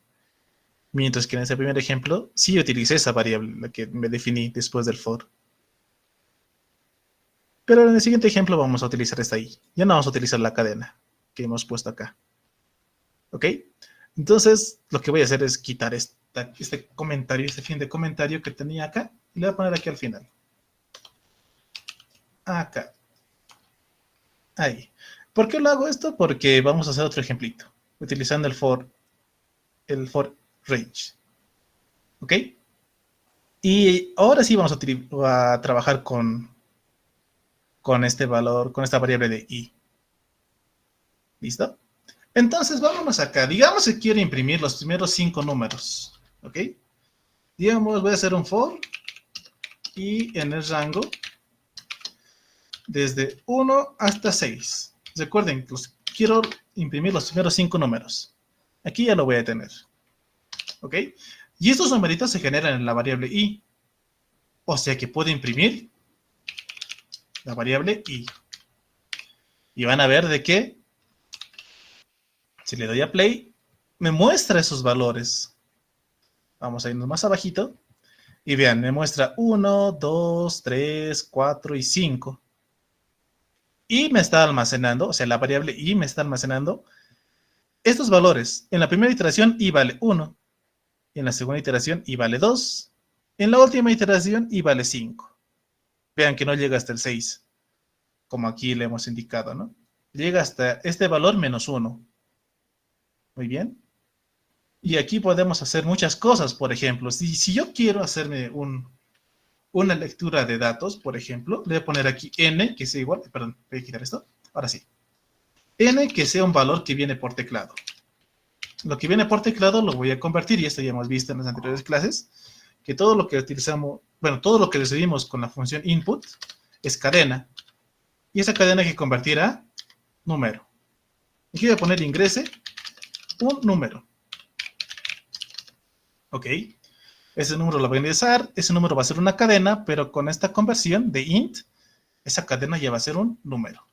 Mientras que en ese primer ejemplo, sí utilicé esa variable, la que me definí después del for. Pero en el siguiente ejemplo vamos a utilizar esta i. Ya no vamos a utilizar la cadena que hemos puesto acá. ¿Ok? Entonces, lo que voy a hacer es quitar este comentario, este fin de comentario que tenía acá, y le voy a poner aquí al final. Acá. Ahí. ¿Por qué lo hago esto? Porque vamos a hacer otro ejemplito, utilizando el for range. ¿Ok? Y ahora sí vamos a trabajar con este valor, con esta variable de i. ¿Listo? Entonces, vámonos acá. Digamos que quiero imprimir los primeros 5 números. ¿Ok? Digamos, voy a hacer un for y en el rango desde 1 hasta 6. Recuerden, pues, quiero imprimir los primeros 5 números. Aquí ya lo voy a tener. ¿Ok? Y estos numeritos se generan en la variable i. O sea que puedo imprimir la variable i. Y van a ver de que, si le doy a play, me muestra esos valores. Vamos a irnos más abajito. Y vean, me muestra 1, 2, 3, 4 y 5. Y me está almacenando, o sea, la variable i me está almacenando estos valores. En la primera iteración i vale 1. En la segunda iteración i vale 2. En la última iteración i vale 5. Vean que no llega hasta el 6, como aquí le hemos indicado, ¿no? Llega hasta este valor menos 1. Muy bien. Y aquí podemos hacer muchas cosas, por ejemplo, si yo quiero hacerme una lectura de datos, por ejemplo, le voy a poner aquí n, que sea igual, perdón, voy a quitar esto, ahora sí. N que sea un valor que viene por teclado. Lo que viene por teclado lo voy a convertir, y esto ya hemos visto en las anteriores clases, que todo lo que utilizamos, bueno, todo lo que recibimos con la función input es cadena. Y esa cadena hay que convertir a número. Aquí voy a poner ingrese un número. ¿Ok? Ese número lo voy a ingresar, ese número va a ser una cadena, pero con esta conversión de int esa cadena ya va a ser un número.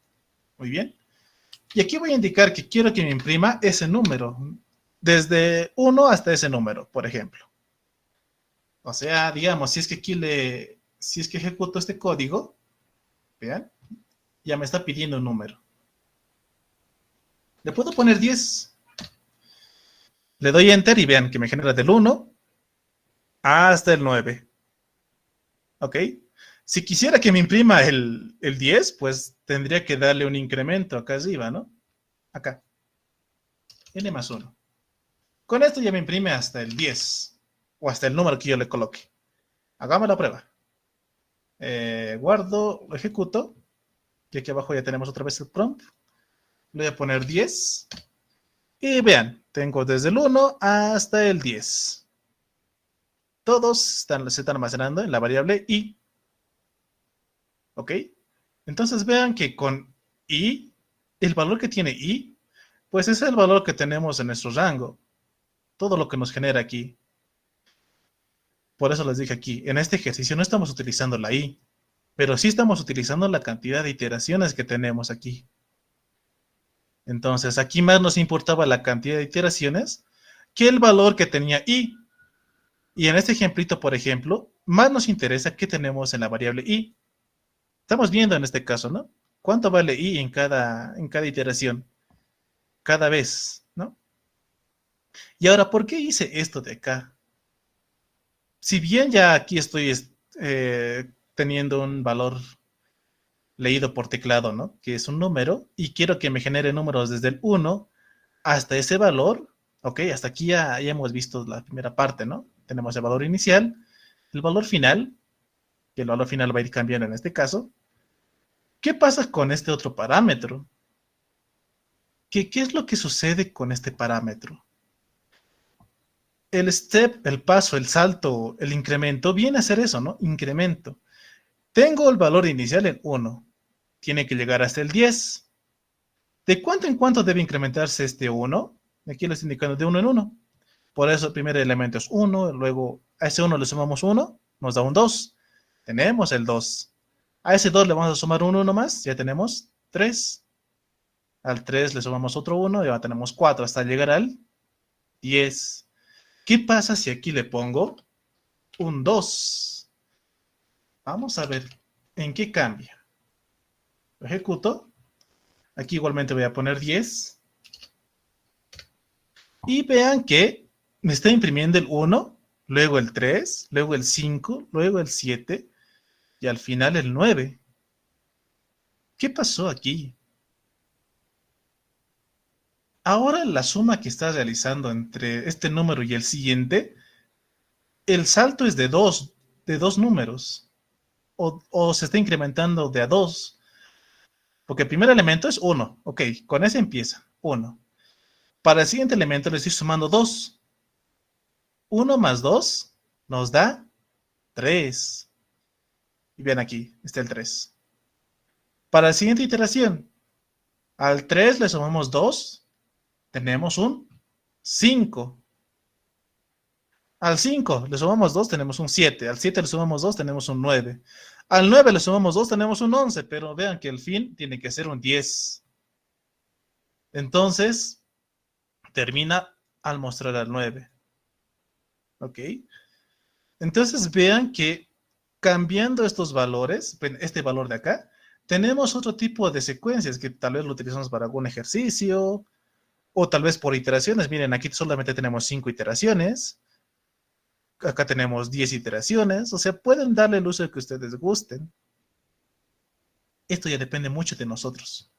Muy bien. Y aquí voy a indicar que quiero que me imprima ese número, desde 1 hasta ese número, por ejemplo. O sea, digamos, si es que ejecuto este código, vean, ya me está pidiendo un número. Le puedo poner 10. Le doy Enter y vean que me genera del 1 hasta el 9. ¿Ok? Si quisiera que me imprima el 10, pues tendría que darle un incremento acá arriba, ¿no? Acá. N más 1. Con esto ya me imprime hasta el 10. O hasta el número que yo le coloque. Hagamos la prueba. Guardo, lo ejecuto. Y aquí abajo ya tenemos otra vez el prompt. Le voy a poner 10. Y vean, tengo desde el 1 hasta el 10. Todos se están almacenando en la variable i. ¿Ok? Entonces vean que con i, el valor que tiene i, pues es el valor que tenemos en nuestro rango. Todo lo que nos genera aquí. Por eso les dije aquí, en este ejercicio no estamos utilizando la i, pero sí estamos utilizando la cantidad de iteraciones que tenemos aquí. Entonces, aquí más nos importaba la cantidad de iteraciones que el valor que tenía i. Y en este ejemplito, por ejemplo, más nos interesa qué tenemos en la variable i. Estamos viendo en este caso, ¿no? ¿Cuánto vale i en cada iteración? Cada vez, ¿no? Y ahora, ¿por qué hice esto de acá? Si bien ya aquí estoy teniendo un valor leído por teclado, ¿no? Que es un número, y quiero que me genere números desde el 1 hasta ese valor, ¿ok? Hasta aquí ya hemos visto la primera parte, ¿no? Tenemos el valor inicial, el valor final, que el valor final va a ir cambiando en este caso. ¿Qué pasa con este otro parámetro? ¿Qué es lo que sucede con este parámetro? El step, el paso, el salto, el incremento, viene a ser eso, ¿no? Incremento. Tengo el valor inicial en 1. Tiene que llegar hasta el 10. ¿De cuánto en cuánto debe incrementarse este 1? Aquí lo estoy indicando de 1 en 1. Por eso el primer elemento es 1, luego a ese 1 le sumamos 1, nos da un 2. Tenemos el 2. A ese 2 le vamos a sumar un 1 más, ya tenemos 3. Al 3 le sumamos otro 1, ya tenemos 4 hasta llegar al 10. ¿Qué pasa si aquí le pongo un 2? Vamos a ver en qué cambia. Lo ejecuto. Aquí igualmente voy a poner 10. Y vean que me está imprimiendo el 1, luego el 3, luego el 5, luego el 7 y al final el 9. ¿Qué pasó aquí? Ahora la suma que está realizando entre este número y el siguiente, el salto es de dos números. O se está incrementando de a 2. Porque el primer elemento es 1. Ok, con ese empieza. 1. Para el siguiente elemento le estoy sumando 2. 1 más 2 nos da 3. Y bien aquí, está el 3. Para la siguiente iteración, al 3 le sumamos 2, tenemos un 5. Al 5 le sumamos 2, tenemos un 7. Al 7 le sumamos 2, tenemos un 9. Al 9 le sumamos 2, tenemos un 11. Pero vean que el fin tiene que ser un 10. Entonces, termina al mostrar al 9. ¿Ok? Entonces vean que cambiando estos valores, este valor de acá, tenemos otro tipo de secuencias que tal vez lo utilizamos para algún ejercicio o tal vez por iteraciones. Miren, aquí solamente tenemos 5 iteraciones. Acá tenemos 10 iteraciones. O sea, pueden darle el uso que ustedes gusten. Esto ya depende mucho de nosotros.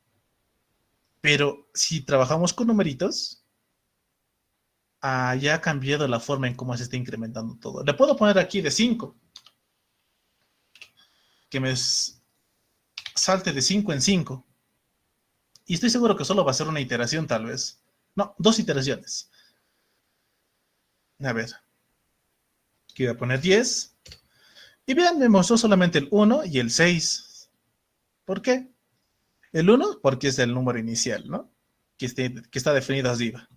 Pero si trabajamos con numeritos, ya ha cambiado la forma en cómo se está incrementando todo. Le puedo poner aquí de 5. Que me salte de 5 en 5. Y estoy seguro que solo va a ser una iteración tal vez. No, 2 iteraciones. A ver. Aquí voy a poner 10. Y vean, me mostró solamente el 1 y el 6. ¿Por qué? El 1 porque es el número inicial, ¿no? Que está definido arriba.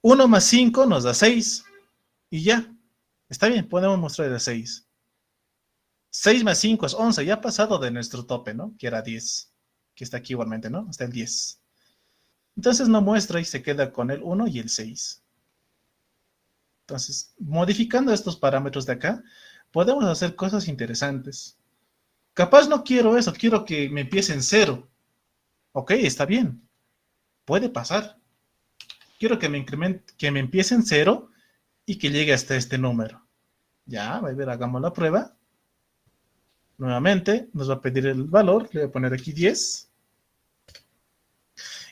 1 más 5 nos da 6. Y ya. Está bien, podemos mostrar el 6. 6 más 5 es 11, ya ha pasado de nuestro tope, ¿no? Que era 10, que está aquí igualmente, ¿no? Hasta el 10. Entonces no muestra y se queda con el 1 y el 6. Entonces, modificando estos parámetros de acá, podemos hacer cosas interesantes. Capaz no quiero eso, quiero que me empiece en 0. Ok, está bien, puede pasar. Quiero que me incremente, que me empiece en 0 y que llegue hasta este número. Ya, a ver, hagamos la prueba. Nuevamente, nos va a pedir el valor, le voy a poner aquí 10.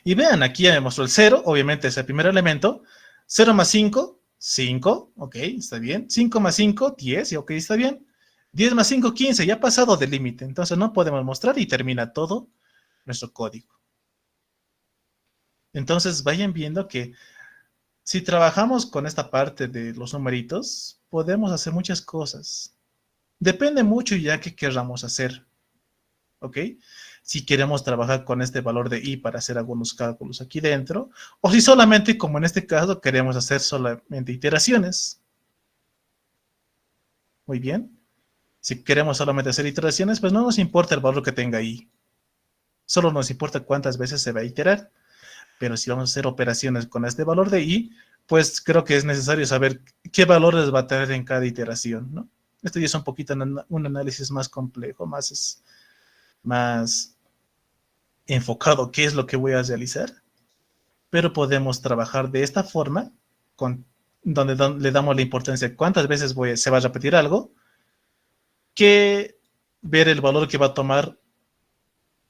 Y vean, aquí ya me mostró el 0, obviamente es el primer elemento. 0 más 5, 5, ok, está bien. 5 más 5, 10, ok, está bien. 10 más 5, 15, ya ha pasado del límite, entonces no podemos mostrar y termina todo nuestro código. Entonces vayan viendo que si trabajamos con esta parte de los numeritos, podemos hacer muchas cosas. Depende mucho ya que queramos hacer, ¿ok? Si queremos trabajar con este valor de i para hacer algunos cálculos aquí dentro, o si solamente, como en este caso, queremos hacer solamente iteraciones. Muy bien. Si queremos solamente hacer iteraciones, pues no nos importa el valor que tenga i. Solo nos importa cuántas veces se va a iterar. Pero si vamos a hacer operaciones con este valor de i, pues creo que es necesario saber qué valores va a tener en cada iteración, ¿no? Esto ya es un poquito un análisis más complejo, más enfocado qué es lo que voy a realizar, pero podemos trabajar de esta forma, donde le damos la importancia de cuántas veces se va a repetir algo, que ver el valor que va a tomar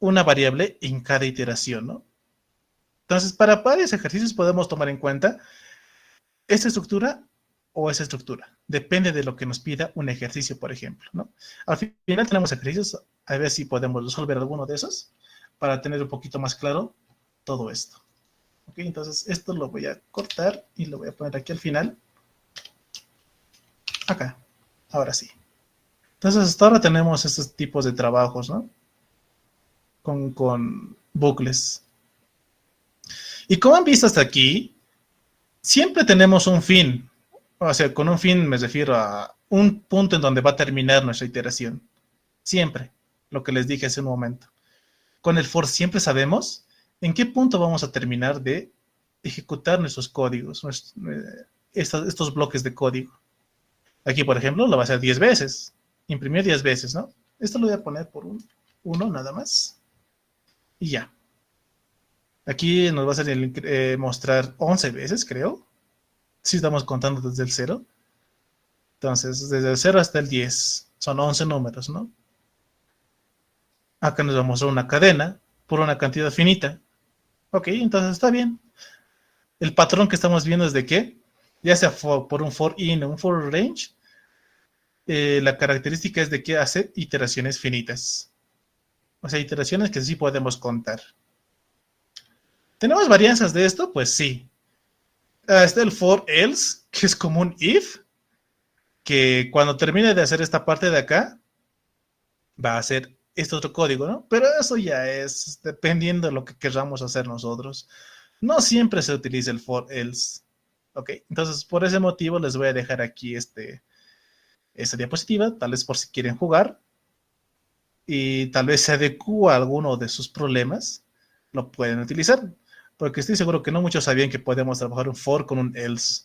una variable en cada iteración, ¿no? Entonces, para varios ejercicios podemos tomar en cuenta esta estructura o esa estructura. Depende de lo que nos pida un ejercicio, por ejemplo, ¿no? Al final tenemos ejercicios, a ver si podemos resolver alguno de esos para tener un poquito más claro todo esto. Ok, entonces esto lo voy a cortar y lo voy a poner aquí al final. Acá, ahora sí. Entonces hasta ahora tenemos estos tipos de trabajos, ¿no? Con bucles. Y como han visto hasta aquí, siempre tenemos un fin. O sea, con un fin me refiero a un punto en donde va a terminar nuestra iteración. Siempre, lo que les dije hace un momento. Con el for siempre sabemos en qué punto vamos a terminar de ejecutar nuestros códigos, estos bloques de código. Aquí, por ejemplo, lo va a hacer 10 veces. Imprimir 10 veces, ¿no? Esto lo voy a poner por 1 nada más. Y ya. Aquí nos va a hacer mostrar 11 veces, creo. Si estamos contando desde el 0. Entonces, desde el 0 hasta el 10. Son 11 números, ¿no? Acá nos va a mostrar una cadena por una cantidad finita. Ok, entonces está bien. El patrón que estamos viendo es de que, ya sea por un for in o un for range, la característica es de que hace iteraciones finitas. O sea, iteraciones que sí podemos contar. ¿Tenemos varianzas de esto? Pues sí. Está el for else, que es como un if, que cuando termine de hacer esta parte de acá, va a hacer este otro código, ¿no? Pero eso ya es dependiendo de lo que queramos hacer nosotros. No siempre se utiliza el for else. Ok, entonces por ese motivo les voy a dejar aquí esta diapositiva, tal vez por si quieren jugar y tal vez se adecua a alguno de sus problemas, lo pueden utilizar, porque estoy seguro que no muchos sabían que podemos trabajar un for con un else.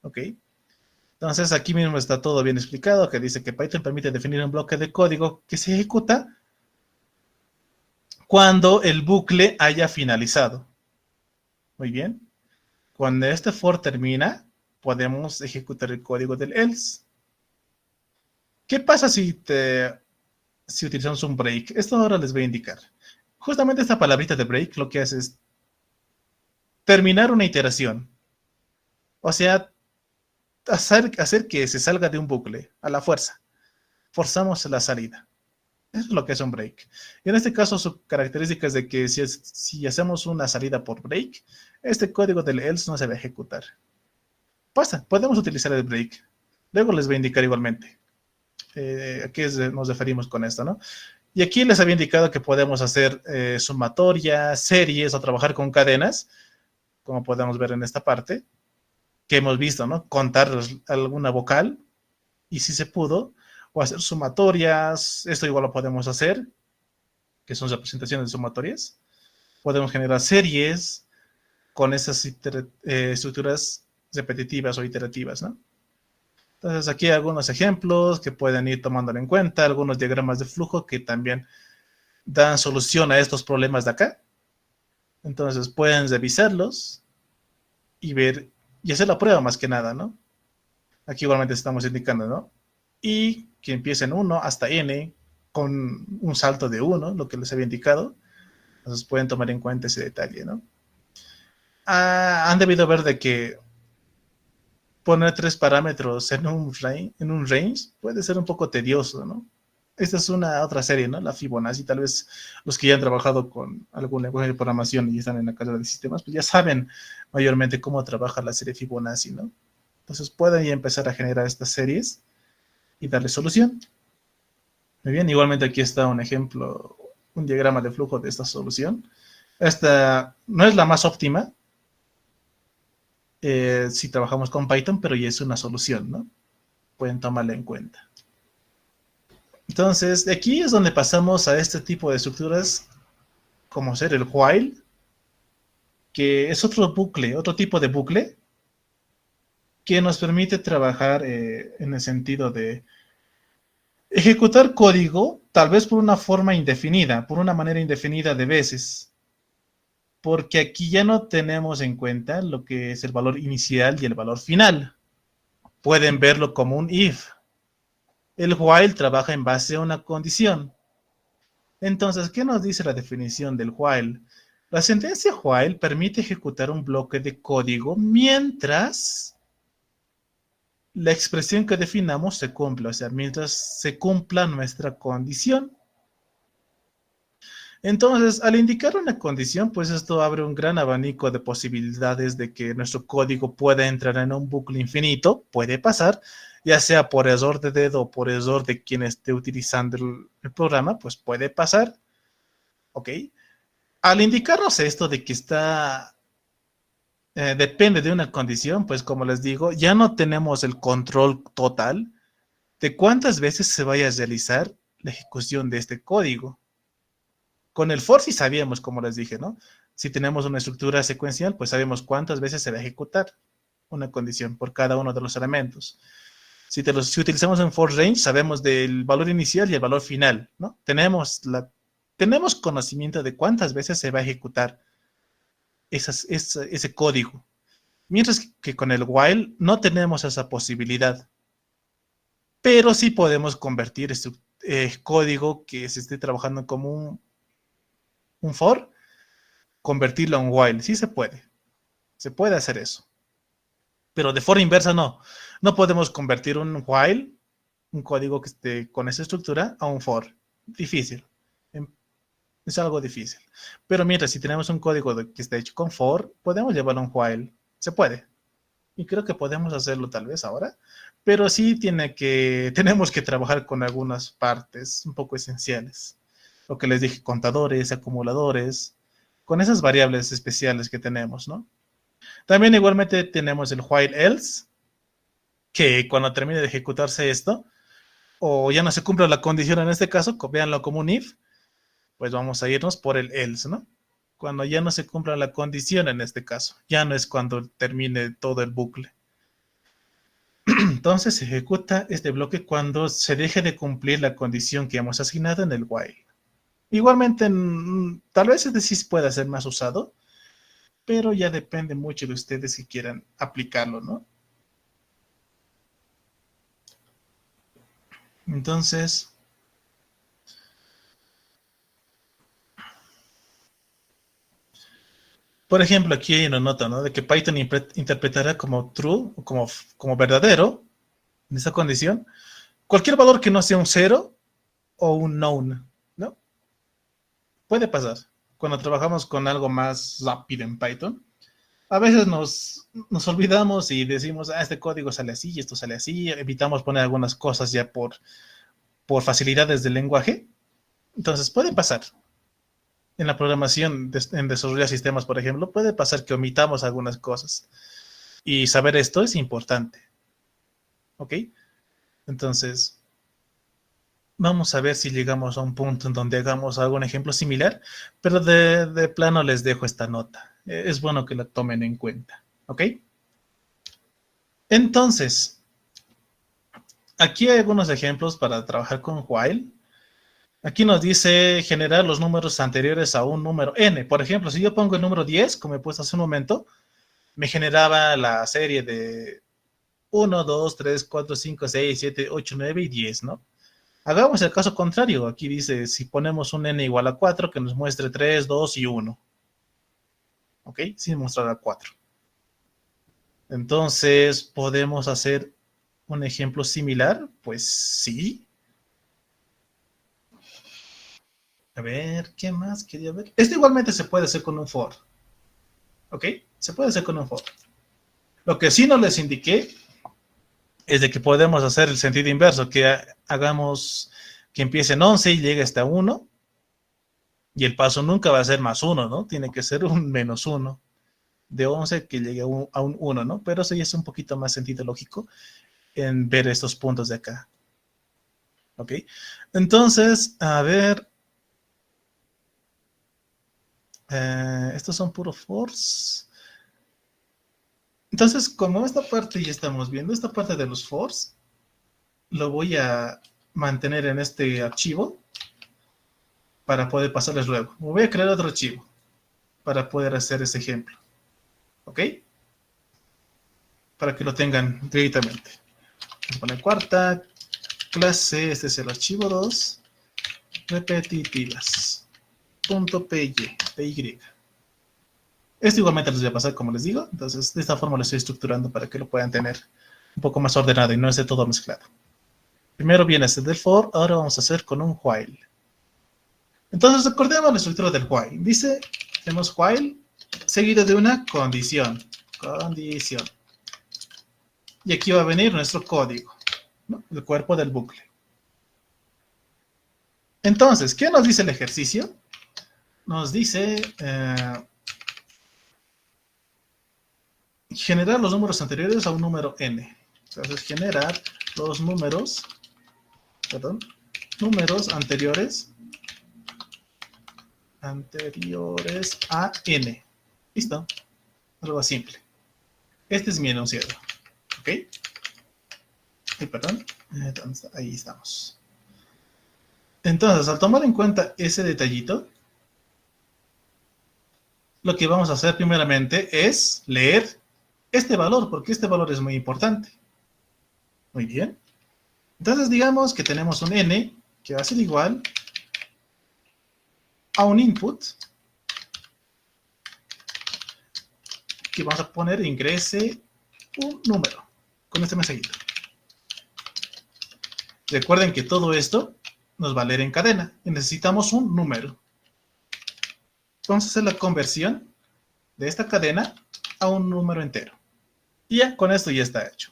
Ok, entonces aquí mismo está todo bien explicado, que dice que Python permite definir un bloque de código que se ejecuta cuando el bucle haya finalizado. Muy bien. Cuando este for termina, podemos ejecutar el código del else. ¿Qué pasa si utilizamos un break? Esto ahora les voy a indicar. Justamente esta palabrita de break lo que hace es terminar una iteración. O sea, hacer que se salga de un bucle a la fuerza. Forzamos la salida. Eso es lo que es un break. Y en este caso su característica es de que si hacemos una salida por break, este código del else no se va a ejecutar. Podemos utilizar el break. Luego les voy a indicar igualmente a qué nos referimos con esto, ¿no? Y aquí les había indicado que podemos hacer sumatorias, series o trabajar con cadenas, como podemos ver en esta parte, que hemos visto, ¿no? Contar alguna vocal, y si se pudo, o hacer sumatorias. Esto igual lo podemos hacer, que son representaciones de sumatorias. Podemos generar series con esas estructuras repetitivas o iterativas, ¿no? Entonces aquí hay algunos ejemplos que pueden ir tomándolo en cuenta, algunos diagramas de flujo que también dan solución a estos problemas de acá. Entonces pueden revisarlos y ver y hacer la prueba más que nada, ¿no? Aquí igualmente estamos indicando, ¿no? Y que empiece en 1 hasta n con un salto de 1, lo que les había indicado. Entonces pueden tomar en cuenta ese detalle, ¿no? Han debido ver de que poner 3 parámetros en un range puede ser un poco tedioso, ¿no? Esta es una otra serie, ¿no? La Fibonacci. Tal vez los que ya han trabajado con algún lenguaje de programación y están en la carrera de sistemas, pues ya saben mayormente cómo trabaja la serie Fibonacci, ¿no? Entonces pueden ya empezar a generar estas series y darle solución. Muy bien, igualmente aquí está un ejemplo, un diagrama de flujo de esta solución. Esta no es la más óptima si trabajamos con Python, pero ya es una solución, ¿no? Pueden tomarla en cuenta. Entonces, de aquí es donde pasamos a este tipo de estructuras, como ser el while, que es otro bucle, otro tipo de bucle, que nos permite trabajar en el sentido de ejecutar código, tal vez por una forma indefinida, por una manera indefinida de veces, porque aquí ya no tenemos en cuenta lo que es el valor inicial y el valor final. Pueden verlo como un if. El while trabaja en base a una condición. Entonces, ¿qué nos dice la definición del while? La sentencia while permite ejecutar un bloque de código mientras la expresión que definamos se cumpla, o sea, mientras se cumpla nuestra condición. Entonces, al indicar una condición, pues esto abre un gran abanico de posibilidades de que nuestro código pueda entrar en un bucle infinito, puede pasar, ya sea por error de dedo o por error de quien esté utilizando el programa, pues puede pasar, ¿ok? Al indicarnos esto de que depende de una condición, pues como les digo, ya no tenemos el control total de cuántas veces se vaya a realizar la ejecución de este código. Con el for sí sabíamos, como les dije, ¿no? Si tenemos una estructura secuencial, pues sabemos cuántas veces se va a ejecutar una condición por cada uno de los elementos. Si utilizamos un for range, sabemos del valor inicial y el valor final, ¿no? Tenemos conocimiento de cuántas veces se va a ejecutar ese código. Mientras que con el while no tenemos esa posibilidad. Pero sí podemos convertir este código que se esté trabajando como un for, convertirlo a un while. Sí se puede. Se puede hacer eso. Pero de forma inversa no. No podemos convertir un while, un código que esté con esa estructura, a un for. Difícil. Es algo difícil. Pero mientras, si tenemos un código que está hecho con for, podemos llevarlo a un while. Se puede. Y creo que podemos hacerlo tal vez ahora. Pero sí tenemos que trabajar con algunas partes un poco esenciales. Lo que les dije, contadores, acumuladores, con esas variables especiales que tenemos, ¿no? También igualmente tenemos el while else, que cuando termine de ejecutarse esto, o ya no se cumpla la condición en este caso, véanlo como un if, pues vamos a irnos por el else, ¿no? Cuando ya no se cumpla la condición en este caso, ya no es cuando termine todo el bucle. Entonces se ejecuta este bloque cuando se deje de cumplir la condición que hemos asignado en el while. Igualmente, tal vez este sí pueda ser más usado, pero ya depende mucho de ustedes si quieran aplicarlo, ¿no? Entonces, por ejemplo, aquí hay una nota, ¿no? De que Python interpretará como true, como verdadero, en esta condición, cualquier valor que no sea un cero o un known, ¿no? Puede pasar. Cuando trabajamos con algo más rápido en Python, a veces nos olvidamos y decimos, este código sale así y esto sale así, evitamos poner algunas cosas ya por facilidades del lenguaje. Entonces puede pasar. En la programación, en desarrollo de sistemas, por ejemplo, puede pasar que omitamos algunas cosas. Y saber esto es importante. ¿Ok? Entonces, Vamos a ver si llegamos a un punto en donde hagamos algún ejemplo similar, pero de plano les dejo esta nota. Es bueno que la tomen en cuenta, ¿ok? Entonces, aquí hay algunos ejemplos para trabajar con while. Aquí nos dice generar los números anteriores a un número n. Por ejemplo, si yo pongo el número 10, como he puesto hace un momento, me generaba la serie de 1, 2, 3, 4, 5, 6, 7, 8, 9 y 10, ¿no? Hagamos el caso contrario. Aquí dice, si ponemos un n igual a 4, que nos muestre 3, 2 y 1. ¿Ok? Sin mostrar a 4. Entonces, ¿podemos hacer un ejemplo similar? Pues sí. A ver, ¿qué más quería ver? Esto igualmente se puede hacer con un for. ¿Ok? Se puede hacer con un for. Lo que sí no les indiqué es de que podemos hacer el sentido inverso, que hagamos que empiece en 11 y llegue hasta 1, y el paso nunca va a ser más 1, ¿no? Tiene que ser un menos 1, de 11 que llegue a un 1, ¿no? Pero eso ya es un poquito más sentido lógico en ver estos puntos de acá. ¿Ok? Entonces, a ver, estos son puro force. Entonces, como esta parte ya estamos viendo, esta parte de los force, lo voy a mantener en este archivo para poder pasarles luego. Voy a crear otro archivo para poder hacer ese ejemplo. ¿Ok? Para que lo tengan directamente. Voy a poner cuarta clase, este es el archivo 2, repetitivas. .py. Esto igualmente les voy a pasar como les digo, entonces de esta forma lo estoy estructurando para que lo puedan tener un poco más ordenado y no esté todo mezclado. Primero viene este del for, ahora vamos a hacer con un while. Entonces recordemos la estructura del while. Dice, tenemos while seguido de una condición. Condición. Y aquí va a venir nuestro código, ¿no? El cuerpo del bucle. Entonces, ¿qué nos dice el ejercicio? Nos dice generar los números anteriores a un número n. Entonces, generar los números anteriores a n. ¿Listo? Algo simple. Este es mi enunciado. ¿Ok? Ay, perdón. Ahí estamos. Entonces, al tomar en cuenta ese detallito, lo que vamos a hacer primeramente es leer este valor, porque este valor es muy importante. Muy bien. Entonces, digamos que tenemos un n que va a ser igual a un input que vamos a poner ingrese un número con este mensajito. Recuerden que todo esto nos va a leer en cadena y necesitamos un número. Vamos a hacer la conversión de esta cadena a un número entero. Y ya, con esto ya está hecho.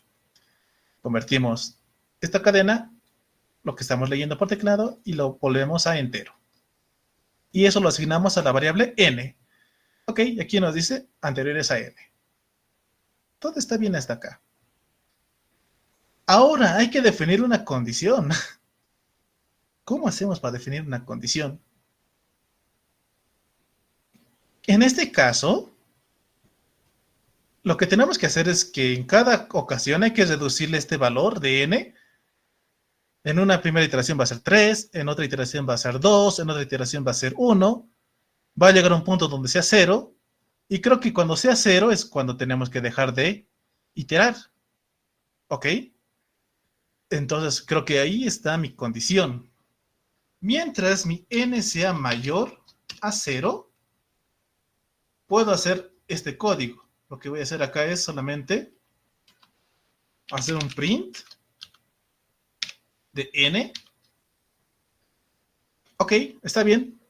Convertimos esta cadena, lo que estamos leyendo por teclado, y lo volvemos a entero. Y eso lo asignamos a la variable n. Ok, aquí nos dice anteriores a n. Todo está bien hasta acá. Ahora hay que definir una condición. ¿Cómo hacemos para definir una condición? En este caso, lo que tenemos que hacer es que en cada ocasión hay que reducirle este valor de n. En una primera iteración va a ser 3, en otra iteración va a ser 2, en otra iteración va a ser 1. Va a llegar a un punto donde sea 0. Y creo que cuando sea 0 es cuando tenemos que dejar de iterar. ¿Ok? Entonces creo que ahí está mi condición. Mientras mi n sea mayor a 0, puedo hacer este código. Lo que voy a hacer acá es solamente hacer un print de n. Ok, está bien.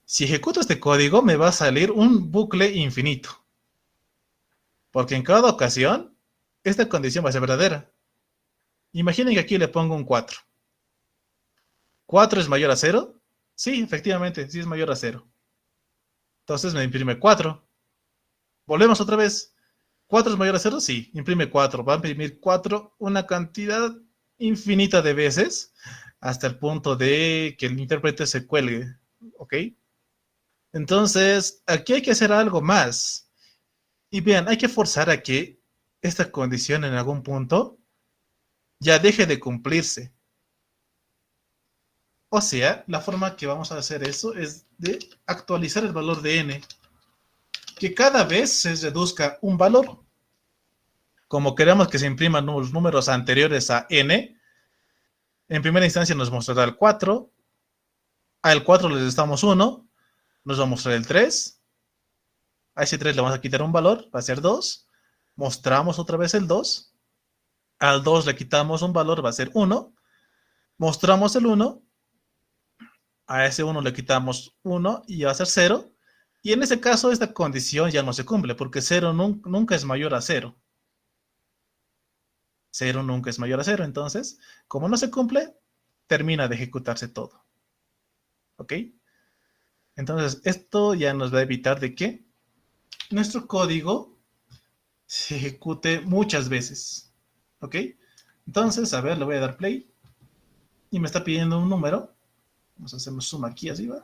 Si ejecuto este código, me va a salir un bucle infinito. Porque en cada ocasión, esta condición va a ser verdadera. Imaginen que aquí le pongo un 4. ¿4 es mayor a 0? Sí, efectivamente, sí es mayor a 0. Entonces me imprime 4. Volvemos otra vez. ¿4 es mayor a 0? Sí, imprime 4. Va a imprimir 4 una cantidad infinita de veces hasta el punto de que el intérprete se cuelgue, ¿ok? Entonces, aquí hay que hacer algo más. Y vean, hay que forzar a que esta condición en algún punto ya deje de cumplirse. O sea, la forma que vamos a hacer eso es de actualizar el valor de n, que cada vez se reduzca un valor. Como queremos que se impriman los números anteriores a n, en primera instancia nos mostrará el 4, al 4 le restamos 1, nos va a mostrar el 3, a ese 3 le vamos a quitar un valor, va a ser 2, mostramos otra vez el 2, al 2 le quitamos un valor, va a ser 1, mostramos el 1, a ese 1 le quitamos 1 y va a ser 0, y en ese caso esta condición ya no se cumple, porque 0 nunca es mayor a 0. 0 nunca es mayor a 0, entonces, como no se cumple, termina de ejecutarse todo. ¿Ok? Entonces, esto ya nos va a evitar de que nuestro código se ejecute muchas veces. ¿Ok? Entonces, a ver, le voy a dar play. Y me está pidiendo un número. Vamos a hacer un zoom aquí, así va.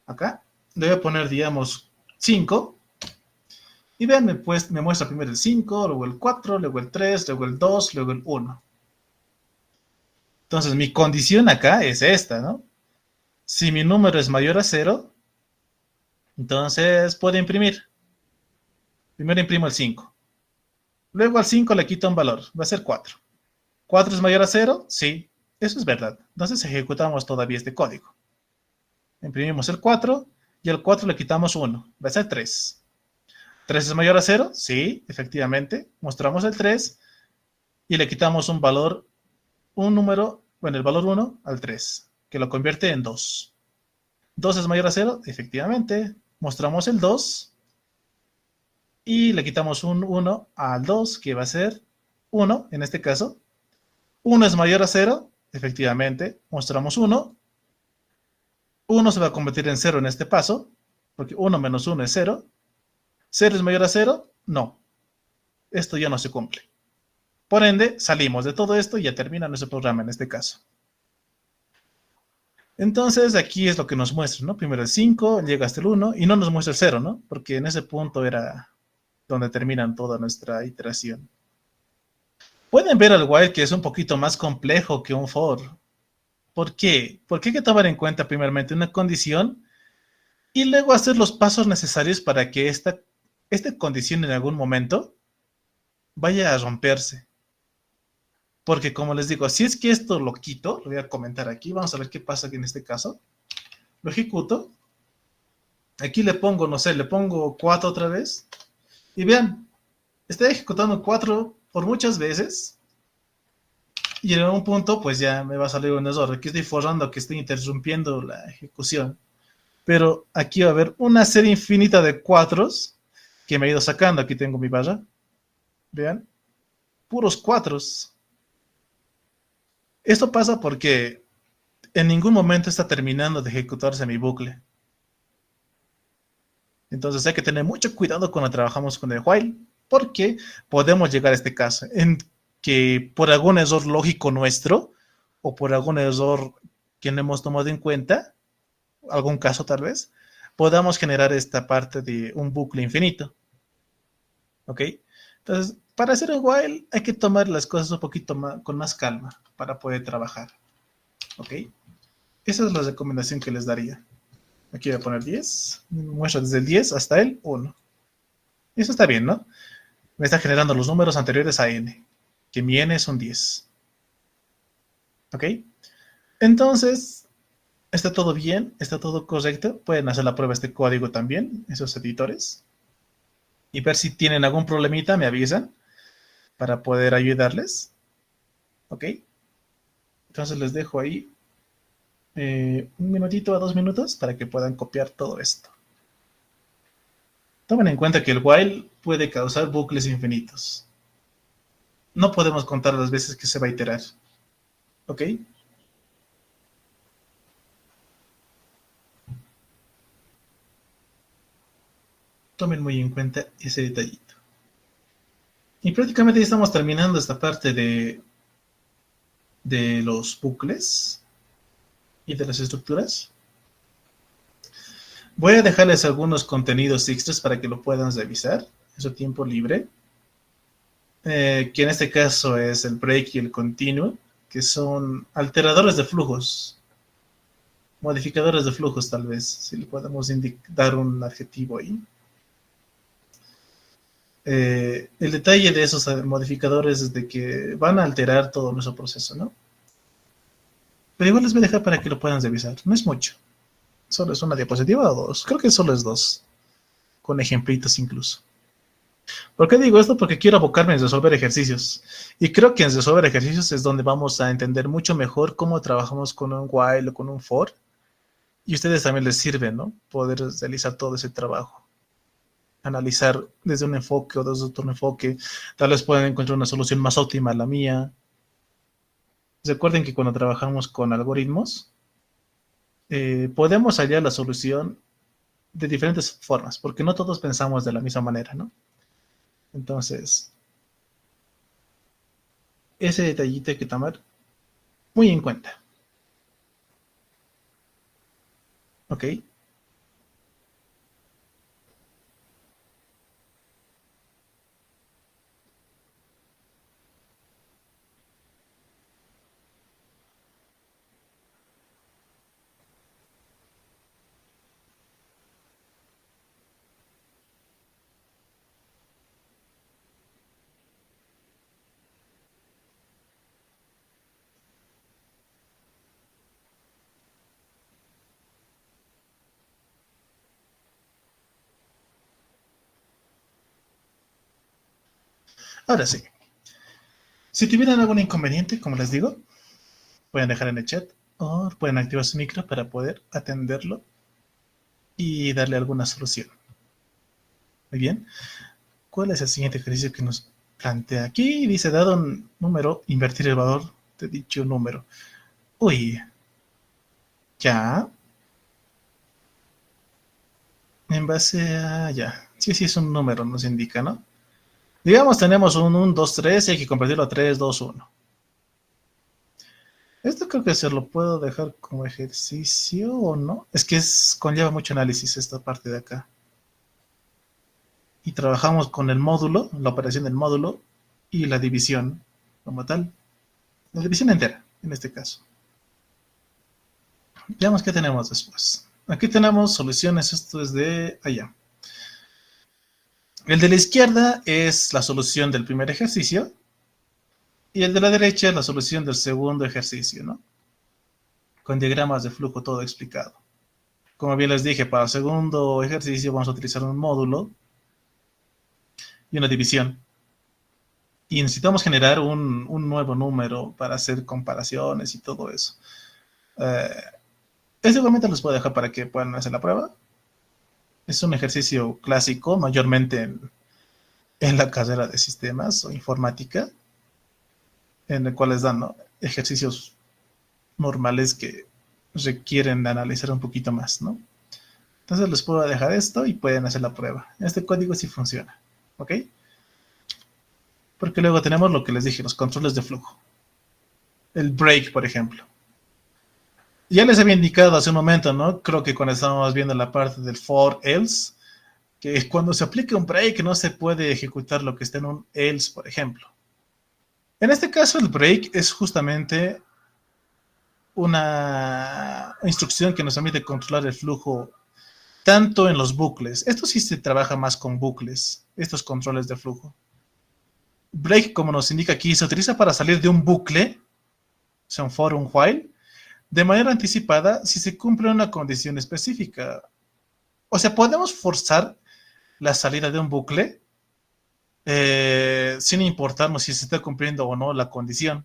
Acá. Le voy a poner, digamos, 5. Y vean, pues, me muestra primero el 5, luego el 4, luego el 3, luego el 2, luego el 1. Entonces, mi condición acá es esta, ¿no? Si mi número es mayor a 0, entonces puedo imprimir. Primero imprimo el 5. Luego al 5 le quito un valor. Va a ser 4. ¿4 es mayor a 0? Sí. Eso es verdad. Entonces ejecutamos todavía este código. Imprimimos el 4 y al 4 le quitamos 1. Va a ser 3. ¿3 es mayor a 0? Sí, efectivamente. Mostramos el 3 y le quitamos un valor, un número, bueno, el valor 1 al 3, que lo convierte en 2. ¿2 es mayor a 0? Efectivamente. Mostramos el 2 y le quitamos un 1 al 2, que va a ser 1 en este caso. 1 es mayor a 0, efectivamente. Mostramos 1. 1 se va a convertir en 0 en este paso, porque 1 menos 1 es 0. ¿0 es mayor a 0? No. Esto ya no se cumple. Por ende, salimos de todo esto y ya termina nuestro programa en este caso. Entonces, aquí es lo que nos muestra, ¿no? Primero el 5, llega hasta el 1 y no nos muestra el 0, ¿no? Porque en ese punto era donde termina toda nuestra iteración. Pueden ver al while que es un poquito más complejo que un for. ¿Por qué? Porque hay que tomar en cuenta primeramente una condición y luego hacer los pasos necesarios para que esta condición en algún momento vaya a romperse. Porque como les digo, si es que esto lo quito, lo voy a comentar aquí, vamos a ver qué pasa en este caso. Lo ejecuto. Aquí le pongo, no sé, le pongo 4 otra vez. Y vean, estoy ejecutando 4 por muchas veces. Y en un punto, pues ya me va a salir un error. Aquí estoy forrando que estoy interrumpiendo la ejecución. Pero aquí va a haber una serie infinita de 4s que me he ido sacando. Aquí tengo mi barra. Vean, puros 4s. Esto pasa porque en ningún momento está terminando de ejecutarse mi bucle. Entonces hay que tener mucho cuidado cuando trabajamos con el while, porque podemos llegar a este caso en que por algún error lógico nuestro o por algún error que no hemos tomado en cuenta, algún caso tal vez, podamos generar esta parte de un bucle infinito. ¿Ok? Entonces, para hacer un while hay que tomar las cosas un poquito más, con más calma para poder trabajar. ¿Ok? Esa es la recomendación que les daría. Aquí voy a poner 10. Muestra desde el 10 hasta el 1. Eso está bien, ¿no? Me está generando los números anteriores a n. Que mi n es un 10. ¿Ok? Entonces, está todo bien, está todo correcto. Pueden hacer la prueba de este código también, esos editores. Y ver si tienen algún problemita, me avisan para poder ayudarles. ¿Ok? Entonces les dejo ahí un minutito a 2 minutos para que puedan copiar todo esto. Tomen en cuenta que el while puede causar bucles infinitos. No podemos contar las veces que se va a iterar. ¿Ok? Tomen muy en cuenta ese detallito. Y prácticamente ya estamos terminando esta parte de los bucles y de las estructuras. Voy a dejarles algunos contenidos extras para que lo puedan revisar en su tiempo libre, que en este caso es el break y el continuo, que son alteradores de flujos, modificadores de flujos tal vez, si le podemos dar un adjetivo ahí. El detalle de esos modificadores es de que van a alterar todo nuestro proceso, ¿no? Pero igual les voy a dejar para que lo puedan revisar. No es mucho. Solo es una diapositiva o dos. Creo que solo es dos. Con ejemplitos incluso. ¿Por qué digo esto? Porque quiero abocarme en resolver ejercicios. Y creo que en resolver ejercicios es donde vamos a entender mucho mejor cómo trabajamos con un while o con un for. Y a ustedes también les sirve, ¿no? Poder realizar todo ese trabajo. Analizar desde un enfoque o desde otro enfoque. Tal vez puedan encontrar una solución más óptima a la mía. Recuerden que cuando trabajamos con algoritmos, podemos hallar la solución de diferentes formas, porque no todos pensamos de la misma manera, ¿no? Entonces, ese detallito hay que tomar muy en cuenta. ¿Ok? Ahora sí. Si tuvieran algún inconveniente, como les digo, pueden dejar en el chat o pueden activar su micro para poder atenderlo y darle alguna solución. Muy bien. ¿Cuál es el siguiente ejercicio que nos plantea? Aquí dice, dado un número, invertir el valor de dicho número. Uy, ya. En base a, ya. Sí, sí, es un número, nos indica, ¿no? Digamos, tenemos un 1, 2, 3 y hay que convertirlo a 3, 2, 1. Esto creo que se lo puedo dejar como ejercicio o no. Es que conlleva mucho análisis esta parte de acá. Y trabajamos con el módulo, la operación del módulo y la división como tal. La división entera, en este caso. Veamos qué tenemos después. Aquí tenemos soluciones, esto es de allá. El de la izquierda es la solución del primer ejercicio y el de la derecha es la solución del segundo ejercicio, ¿no? Con diagramas de flujo todo explicado. Como bien les dije, para el segundo ejercicio vamos a utilizar un módulo y una división. Y necesitamos generar un nuevo número para hacer comparaciones y todo eso. Este igualmente los puedo dejar para que puedan hacer la prueba. Es un ejercicio clásico, mayormente en la carrera de sistemas o informática, en el cual les dan, ¿no?, ejercicios normales que requieren de analizar un poquito más, ¿no? Entonces les puedo dejar esto y pueden hacer la prueba. Este código sí funciona, ¿ok? Porque luego tenemos lo que les dije, los controles de flujo. El break, por ejemplo. Ya les había indicado hace un momento, ¿no? Creo que cuando estábamos viendo la parte del for else, que cuando se aplica un break no se puede ejecutar lo que está en un else, por ejemplo. En este caso, el break es justamente una instrucción que nos permite controlar el flujo tanto en los bucles. Esto sí se trabaja más con bucles, estos controles de flujo. Break, como nos indica aquí, se utiliza para salir de un bucle, o sea, un for, un while, de manera anticipada si se cumple una condición específica. O sea, podemos forzar la salida de un bucle sin importarnos si se está cumpliendo o no la condición,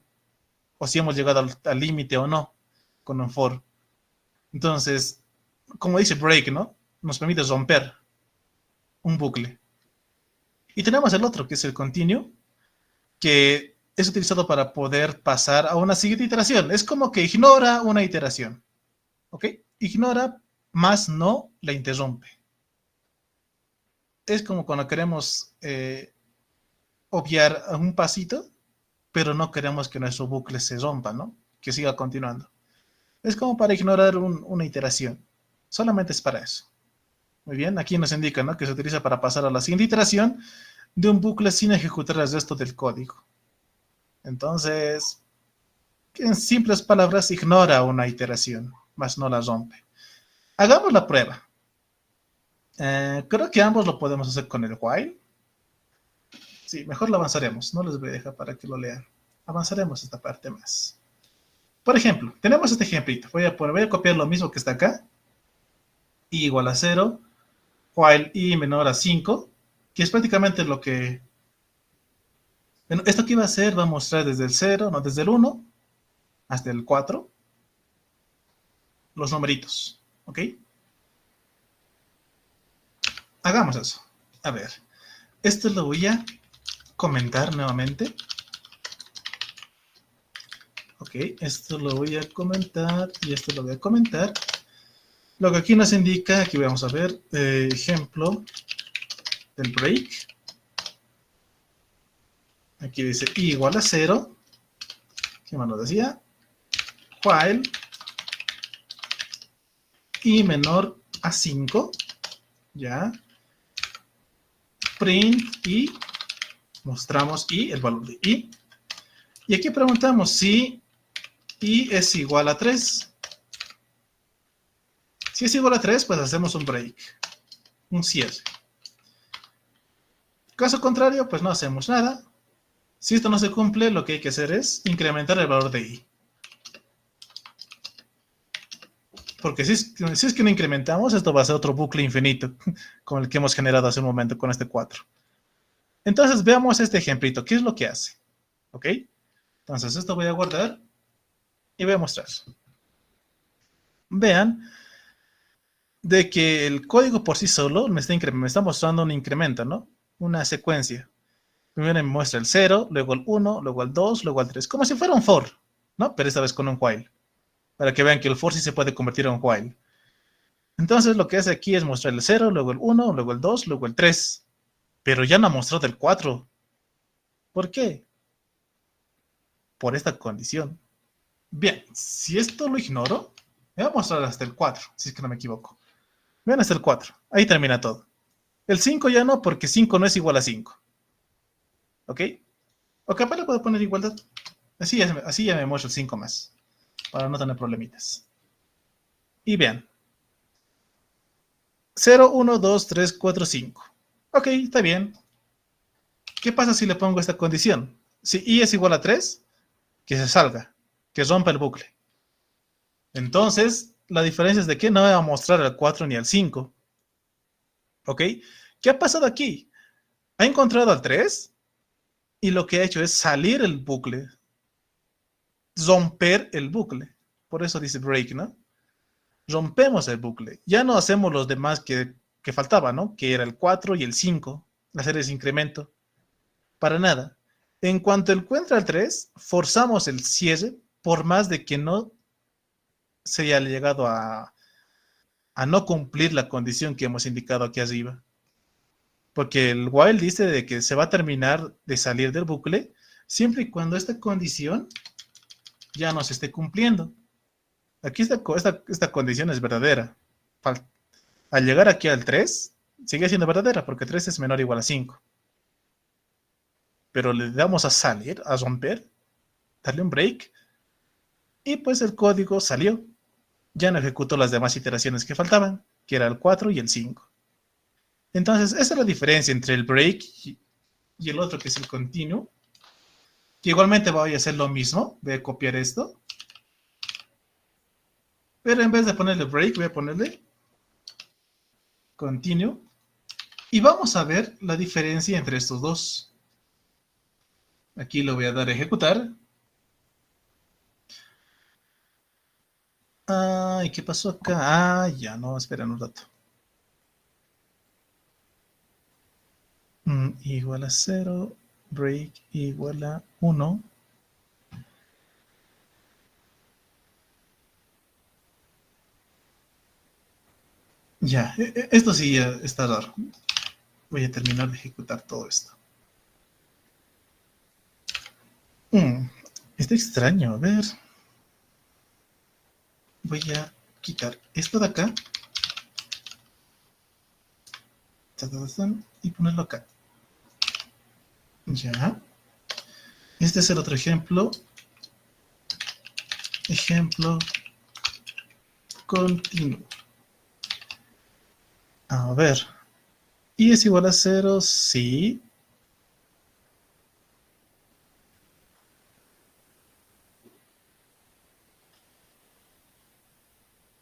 o si hemos llegado al límite o no con un for. Entonces, como dice break, ¿no? Nos permite romper un bucle. Y tenemos el otro, que es el continue, que es utilizado para poder pasar a una siguiente iteración. Es como que ignora una iteración, ¿ok? Ignora, más no la interrumpe. Es como cuando queremos obviar un pasito, pero no queremos que nuestro bucle se rompa, ¿no? Que siga continuando. Es como para ignorar una iteración. Solamente es para eso. Muy bien, aquí nos indica, ¿no?, que se utiliza para pasar a la siguiente iteración de un bucle sin ejecutar el resto del código. Entonces, en simples palabras, ignora una iteración, más no la rompe. Hagamos la prueba. Creo que ambos lo podemos hacer con el while. Sí, mejor lo avanzaremos. No les voy a dejar para que lo lean. Avanzaremos esta parte más. Por ejemplo, tenemos este ejemplito. Voy a copiar lo mismo que está acá. I igual a 0, while i menor a 5, que es prácticamente lo que... Bueno, esto que iba a hacer va a mostrar desde el 0, no, desde el 1 hasta el 4, los numeritos, ¿ok? Hagamos eso. A ver, esto lo voy a comentar nuevamente. Ok, esto lo voy a comentar y esto lo voy a comentar. Lo que aquí nos indica, aquí vamos a ver, ejemplo del break. Aquí dice i igual a 0. ¿Qué más nos decía? While i menor a 5. Ya. Print y mostramos i, el valor de i. Y aquí preguntamos si i es igual a 3. Si es igual a 3, pues hacemos un break, un cierre. Caso contrario, pues no hacemos nada. Si esto no se cumple, lo que hay que hacer es incrementar el valor de i. Porque si es que no incrementamos, esto va a ser otro bucle infinito, como el que hemos generado hace un momento con este 4. Entonces, veamos este ejemplito. ¿Qué es lo que hace? ¿Ok? Entonces, esto voy a guardar y voy a mostrar. Vean de que el código por sí solo me está mostrando un incremento, ¿no? Una secuencia. Primero me muestra el 0, luego el 1, luego el 2, luego el 3. Como si fuera un for, ¿no? Pero esta vez con un while. Para que vean que el for sí se puede convertir en un while. Entonces lo que hace aquí es mostrar el 0, luego el 1, luego el 2, luego el 3. Pero ya no ha mostrado el 4. ¿Por qué? Por esta condición. Bien, si esto lo ignoro, me va a mostrar hasta el 4, si es que no me equivoco. Vean hasta el 4. Ahí termina todo. El 5 ya no, porque 5 no es igual a 5. ¿Ok? O capaz le puedo poner igualdad. Así ya me muestro el 5 más. Para no tener problemitas. Y vean. 0, 1, 2, 3, 4, 5. Ok, está bien. ¿Qué pasa si le pongo esta condición? Si i es igual a 3, que se salga, que rompa el bucle. Entonces, la diferencia es de que no me va a mostrar el 4 ni el 5. ¿Ok? ¿Qué ha pasado aquí? Ha encontrado al 3 y lo que ha hecho es salir el bucle, romper el bucle. Por eso dice break, ¿no? Rompemos el bucle. Ya no hacemos los demás que faltaban, ¿no? Que era el 4 y el 5, las series de incremento. Para nada. En cuanto encuentra el 3, forzamos el cierre por más de que no se haya llegado a no cumplir la condición que hemos indicado aquí arriba. Porque el while dice de que se va a terminar de salir del bucle siempre y cuando esta condición ya no se esté cumpliendo. Aquí esta condición es verdadera. Al llegar aquí al 3, sigue siendo verdadera porque 3 es menor o igual a 5. Pero le damos a salir, a romper, darle un break, y pues el código salió. Ya no ejecutó las demás iteraciones que faltaban, que era el 4 y el 5. Entonces, esa es la diferencia entre el break y el otro que es el continuo. Que igualmente voy a hacer lo mismo, voy a copiar esto. Pero en vez de ponerle break, voy a ponerle continue. Y vamos a ver la diferencia entre estos dos. Aquí lo voy a dar a ejecutar. Ay, ¿qué pasó acá? Ah, ya no, esperen un rato. Igual a 0, break igual a 1. Ya, esto sí ya está raro. Voy a terminar de ejecutar todo esto. Mm, está extraño, a ver. Voy a quitar esto de acá. Y ponerlo acá. Ya. Este es el otro ejemplo. Ejemplo continuo. A ver. ¿Y es igual a 0? Sí.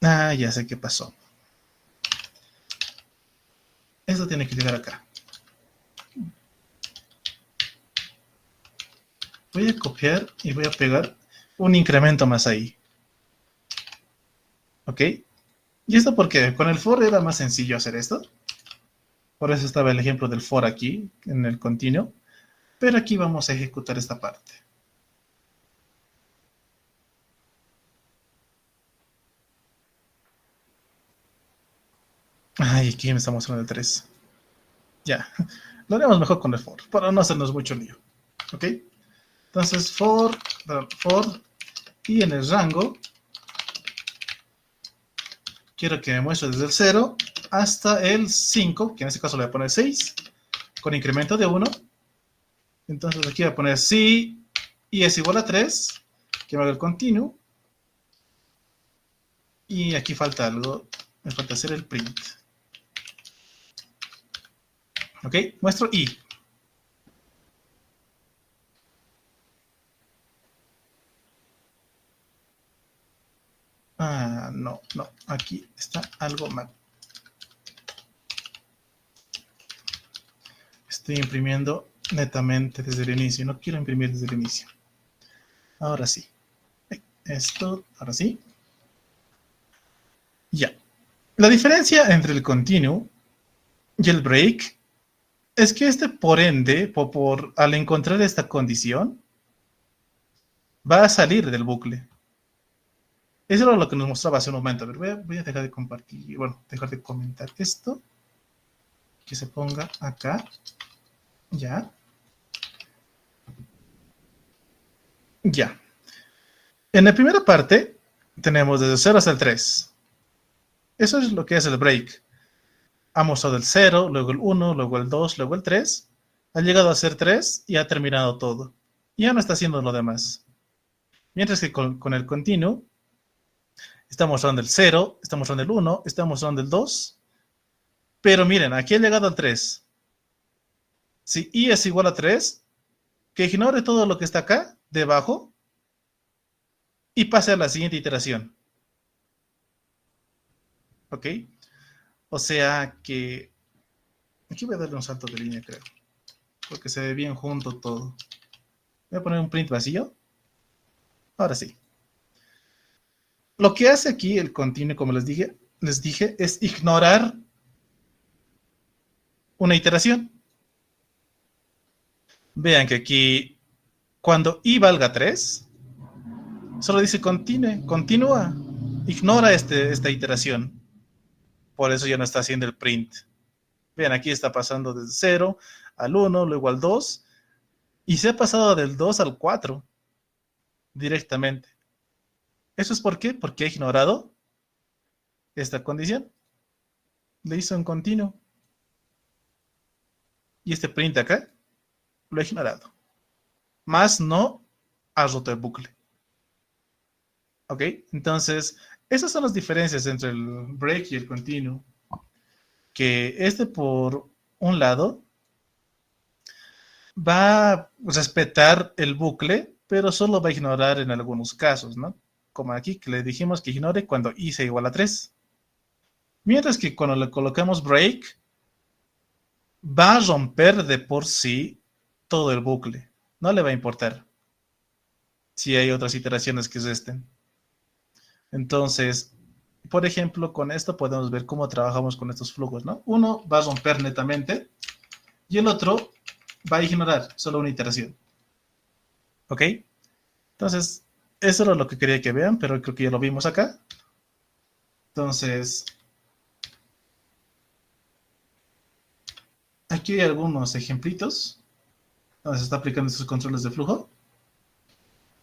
Ah, ya sé qué pasó. Esto tiene que llegar acá. Voy a copiar y voy a pegar un incremento más ahí. ¿Ok? ¿Y esto porque con el for era más sencillo hacer esto? Por eso estaba el ejemplo del for aquí, en el continuo. Pero aquí vamos a ejecutar esta parte. Ay, aquí me está mostrando el 3. Ya, lo haremos mejor con el for, para no hacernos mucho lío. ¿Ok? Entonces, for y en el rango, quiero que me muestre desde el 0 hasta el 5, que en este caso le voy a poner 6, con incremento de 1. Entonces aquí voy a poner si y es igual a 3, que me haga el continuo. Y aquí falta algo, me falta hacer el print. ¿Ok? Muestro i. Ah, no, aquí está algo mal. Estoy imprimiendo netamente desde el inicio, no quiero imprimir desde el inicio. Ahora sí. Esto, ahora sí. Ya. La diferencia entre el continuo y el break es que este, por ende, al encontrar esta condición, va a salir del bucle. Eso era lo que nos mostraba hace un momento. A ver, voy a dejar de compartir, bueno, dejar de comentar esto. Que se ponga acá. Ya. Ya. En la primera parte tenemos desde 0 hasta el 3. Eso es lo que es el break. Ha mostrado el 0, luego el 1, luego el 2, luego el 3. Ha llegado a ser 3 y ha terminado todo. Ya no está haciendo lo demás. Mientras que con el continuo está mostrando el 0, está mostrando el 1, está mostrando el 2. Pero miren, aquí ha llegado al 3. Si i es igual a 3, que ignore todo lo que está acá, debajo, y pase a la siguiente iteración. ¿Ok? O sea que... Aquí voy a darle un salto de línea, creo. Porque se ve bien junto todo. Voy a poner un print vacío. Ahora sí. Lo que hace aquí el continuo, como les dije, es ignorar una iteración. Vean que aquí, cuando i valga 3, solo dice continúa. Ignora esta iteración. Por eso ya no está haciendo el print. Vean, aquí está pasando desde 0 al 1, luego al 2, y se ha pasado del 2 al 4 directamente. ¿Eso es por qué? Porque ha ignorado esta condición. Le hizo un continuo. Y este print acá lo ha ignorado. Más no ha roto el bucle. ¿Ok? Entonces, esas son las diferencias entre el break y el continuo. Que este, por un lado, va a respetar el bucle, pero solo va a ignorar en algunos casos, ¿no? Como aquí, que le dijimos que ignore cuando i sea igual a 3. Mientras que cuando le colocamos break, va a romper de por sí todo el bucle. No le va a importar si hay otras iteraciones que resten. Entonces, por ejemplo, con esto podemos ver cómo trabajamos con estos flujos, ¿no? Uno va a romper netamente y el otro va a ignorar solo una iteración. ¿Ok? Entonces, eso era lo que quería que vean, pero creo que ya lo vimos acá. Entonces, aquí hay algunos ejemplitos donde se está aplicando estos controles de flujo.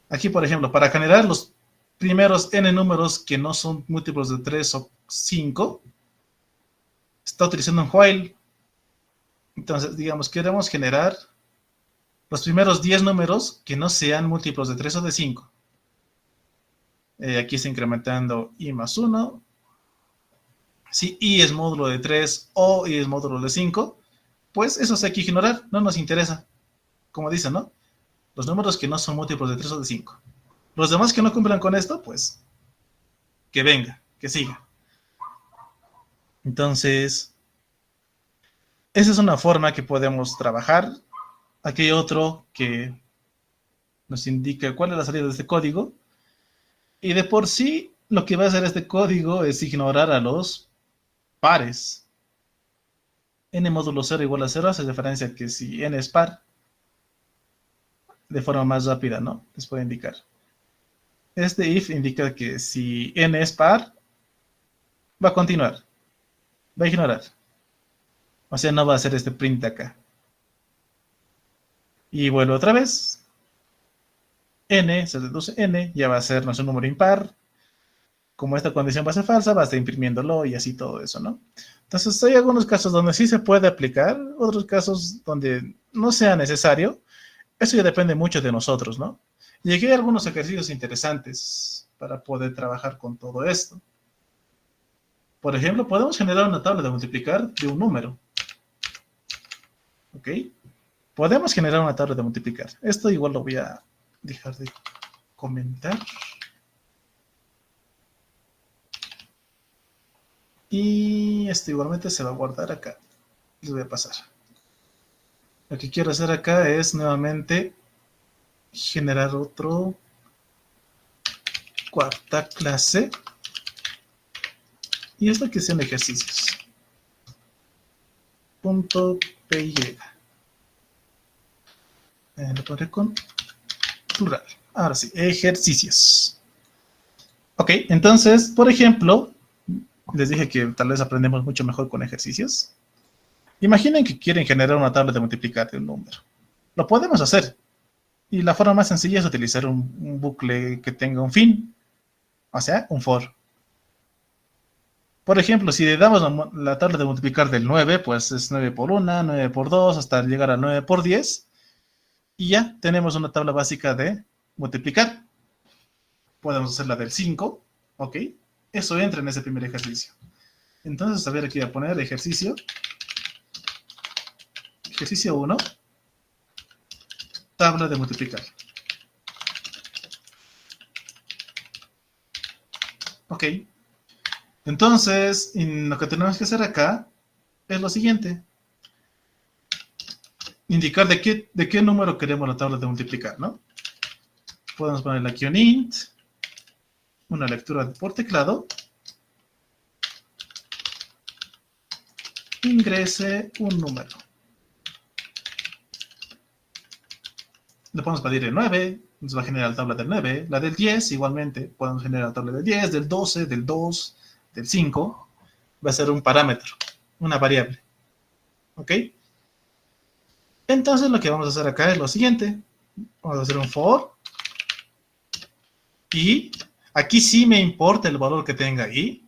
Aquí, por ejemplo, para generar los primeros n números que no son múltiplos de 3 o 5, está utilizando un while. Entonces, digamos, queremos generar los primeros 10 números que no sean múltiplos de 3 o de 5. Aquí está incrementando i más 1. Si i es módulo de 3 o i es módulo de 5, pues eso hay que ignorar, no nos interesa. Como dicen, ¿no? Los números que no son múltiplos de 3 o de 5. Los demás que no cumplan con esto, pues que venga, que siga. Entonces, esa es una forma que podemos trabajar. Aquí hay otro que nos indica cuál es la salida de este código. Y de por sí, lo que va a hacer este código es ignorar a los pares. N módulo 0 igual a 0 hace referencia a que si n es par, de forma más rápida, ¿no? Les puede indicar. Este if indica que si n es par, va a continuar, va a ignorar. O sea, no va a hacer este print de acá. Y vuelve otra vez. N, se reduce n, ya va a ser nuestro número impar. Como esta condición va a ser falsa, va a estar imprimiéndolo y así todo eso, ¿no? Entonces, hay algunos casos donde sí se puede aplicar, otros casos donde no sea necesario. Eso ya depende mucho de nosotros, ¿no? Y aquí hay algunos ejercicios interesantes para poder trabajar con todo esto. Por ejemplo, podemos generar una tabla de multiplicar de un número. ¿Ok? Podemos generar una tabla de multiplicar. Esto igual lo voy a dejar de comentar. Y esto igualmente se va a guardar acá. Les voy a pasar. Lo que quiero hacer acá es nuevamente generar otro cuarta clase. Y esto que sean ejercicios. .py. Lo pondré con plural. Ahora sí, ejercicios. Ok, entonces, por ejemplo, les dije que tal vez aprendemos mucho mejor con ejercicios. Imaginen que quieren generar una tabla de multiplicar de un número. Lo podemos hacer. Y la forma más sencilla es utilizar un bucle que tenga un fin. O sea, un for. Por ejemplo, si le damos la tabla de multiplicar del 9, pues es 9 por 1, 9 por 2, hasta llegar a 9 por 10. Y ya tenemos una tabla básica de multiplicar. Podemos hacer la del 5, ¿ok? Eso entra en ese primer ejercicio. Entonces, a ver, aquí voy a poner ejercicio. Ejercicio 1. Tabla de multiplicar. Ok. Entonces, lo que tenemos que hacer acá es lo siguiente. Indicar de qué número queremos la tabla de multiplicar, ¿no? Podemos ponerle aquí un int, una lectura por teclado, ingrese un número. Le podemos pedir el 9, nos va a generar la tabla del 9, la del 10 igualmente, podemos generar la tabla del 10, del 12, del 2, del 5, va a ser un parámetro, una variable, ¿ok? Entonces lo que vamos a hacer acá es lo siguiente, vamos a hacer un for, y aquí sí me importa el valor que tenga i,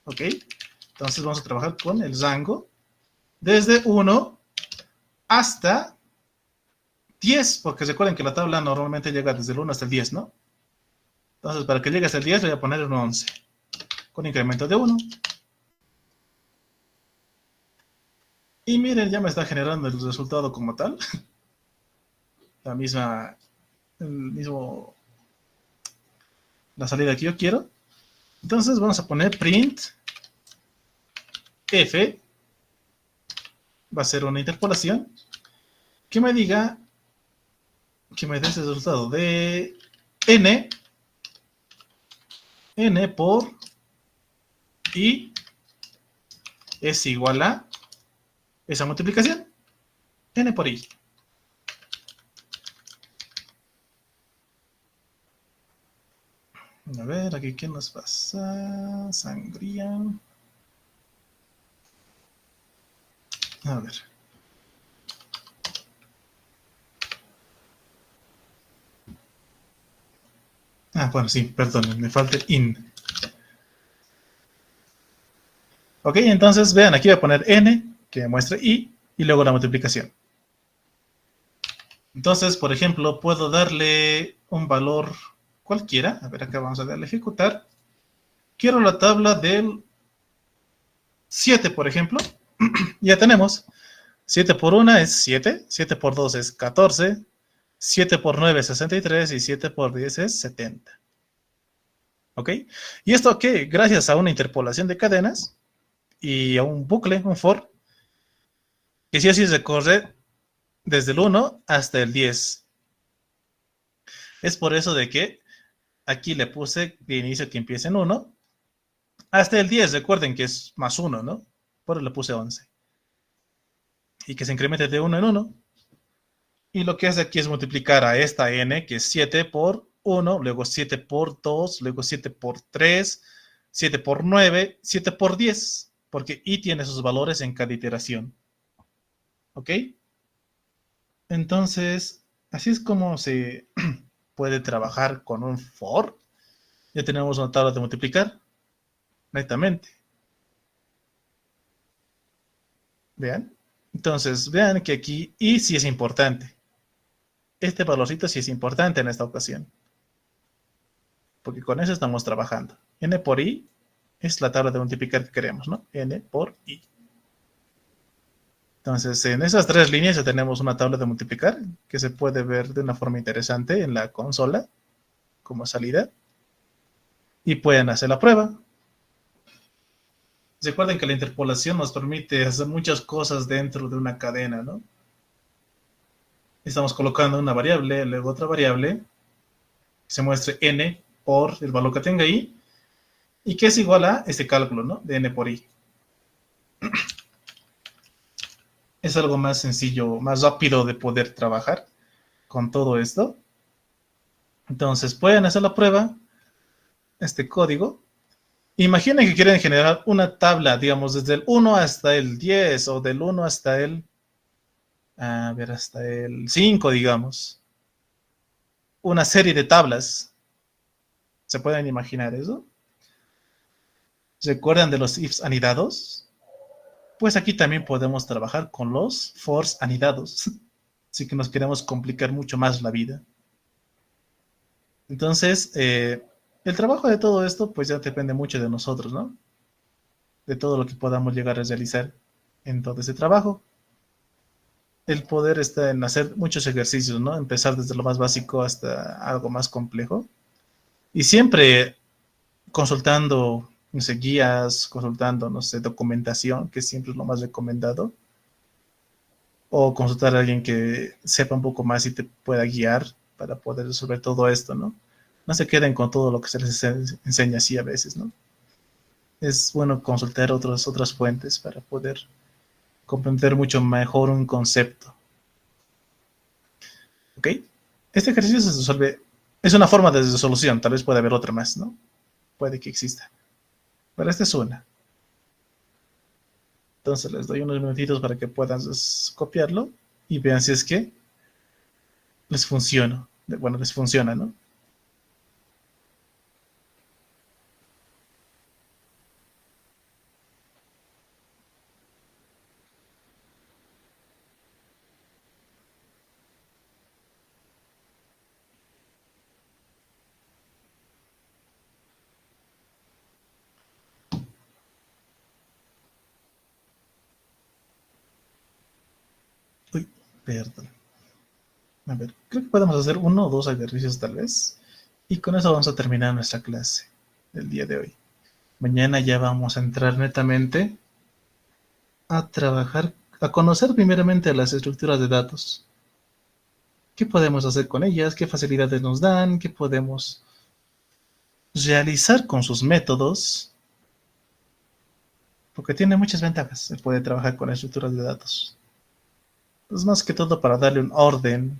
¿ok? Entonces vamos a trabajar con el rango desde 1 hasta 10, porque recuerden que la tabla normalmente llega desde el 1 hasta el 10, ¿no? Entonces, para que llegue hasta el 10, voy a poner un 11, con incremento de 1. Y miren, ya me está generando el resultado como tal. La misma, la salida que yo quiero. Entonces, vamos a poner print f, va a ser una interpolación, que me diga, que me dé ese resultado de n por i es igual a esa multiplicación, n por i. A ver, aquí, ¿qué nos pasa? Sangría. A ver. Bueno, sí, perdón, me falta el in. Ok, entonces vean, aquí voy a poner n, que muestre y luego la multiplicación. Entonces, por ejemplo, puedo darle un valor cualquiera. A ver, acá vamos a darle a ejecutar. Quiero la tabla del 7, por ejemplo. Ya tenemos. 7 por 1 es 7, 7 por 2 es 14, 7 por 9 es 63 y 7 por 10 es 70. ¿Ok? ¿Y esto qué? Gracias a una interpolación de cadenas y a un bucle, un for, que sí o sí se corre desde el 1 hasta el 10. Es por eso de que aquí le puse de inicio que empiece en 1 hasta el 10. Recuerden que es más 1, ¿no? Por eso le puse 11. Y que se incremente de 1 en 1. Y lo que hace aquí es multiplicar a esta n, que es 7 por 1, luego 7 por 2, luego 7 por 3, 7 por 9, 7 por 10, porque i tiene sus valores en cada iteración. ¿Ok? Entonces, así es como se puede trabajar con un for. Ya tenemos una tabla de multiplicar, netamente. Vean. Entonces, vean que aquí i sí es importante. Este valorcito sí es importante en esta ocasión, porque con eso estamos trabajando. N por i es la tabla de multiplicar que queremos, ¿no? N por i. Entonces, en esas tres líneas ya tenemos una tabla de multiplicar que se puede ver de una forma interesante en la consola como salida y pueden hacer la prueba. Recuerden que la interpolación nos permite hacer muchas cosas dentro de una cadena, ¿no? Estamos colocando una variable, luego otra variable, que se muestre n por el valor que tenga i, y que es igual a este cálculo, ¿no? De n por i. Es algo más sencillo, más rápido de poder trabajar con todo esto. Entonces pueden hacer la prueba, este código. Imaginen que quieren generar una tabla, digamos, desde el 1 hasta el 10 o del 1 hasta el, a ver, hasta el 5, digamos. Una serie de tablas. ¿Se pueden imaginar eso? ¿Recuerdan de los ifs anidados? Pues aquí también podemos trabajar con los fors anidados. Así que nos queremos complicar mucho más la vida. Entonces, el trabajo de todo esto, pues ya depende mucho de nosotros, ¿no? De todo lo que podamos llegar a realizar en todo ese trabajo. El poder está en hacer muchos ejercicios, ¿no? Empezar desde lo más básico hasta algo más complejo. Y siempre consultando, no sé, guías, consultando, no sé, documentación, que siempre es lo más recomendado. O consultar a alguien que sepa un poco más y te pueda guiar para poder resolver todo esto, ¿no? No se queden con todo lo que se les enseña así a veces, ¿no? Es bueno consultar otras fuentes para poder comprender mucho mejor un concepto. ¿Ok? Este ejercicio se resuelve, es una forma de resolución, tal vez puede haber otra más, ¿no? Puede que exista. Pero esta es una. Entonces les doy unos minutitos para que puedan copiarlo y vean si es que les funciona. Bueno, les funciona, ¿no? Uy, perdón. A ver, creo que podemos hacer uno o dos ejercicios tal vez. Y con eso vamos a terminar nuestra clase del día de hoy. Mañana ya vamos a entrar netamente a trabajar, a conocer primeramente las estructuras de datos. ¿Qué podemos hacer con ellas? ¿Qué facilidades nos dan? ¿Qué podemos realizar con sus métodos? Porque tiene muchas ventajas el poder trabajar con estructuras de datos. Es más que todo para darle un orden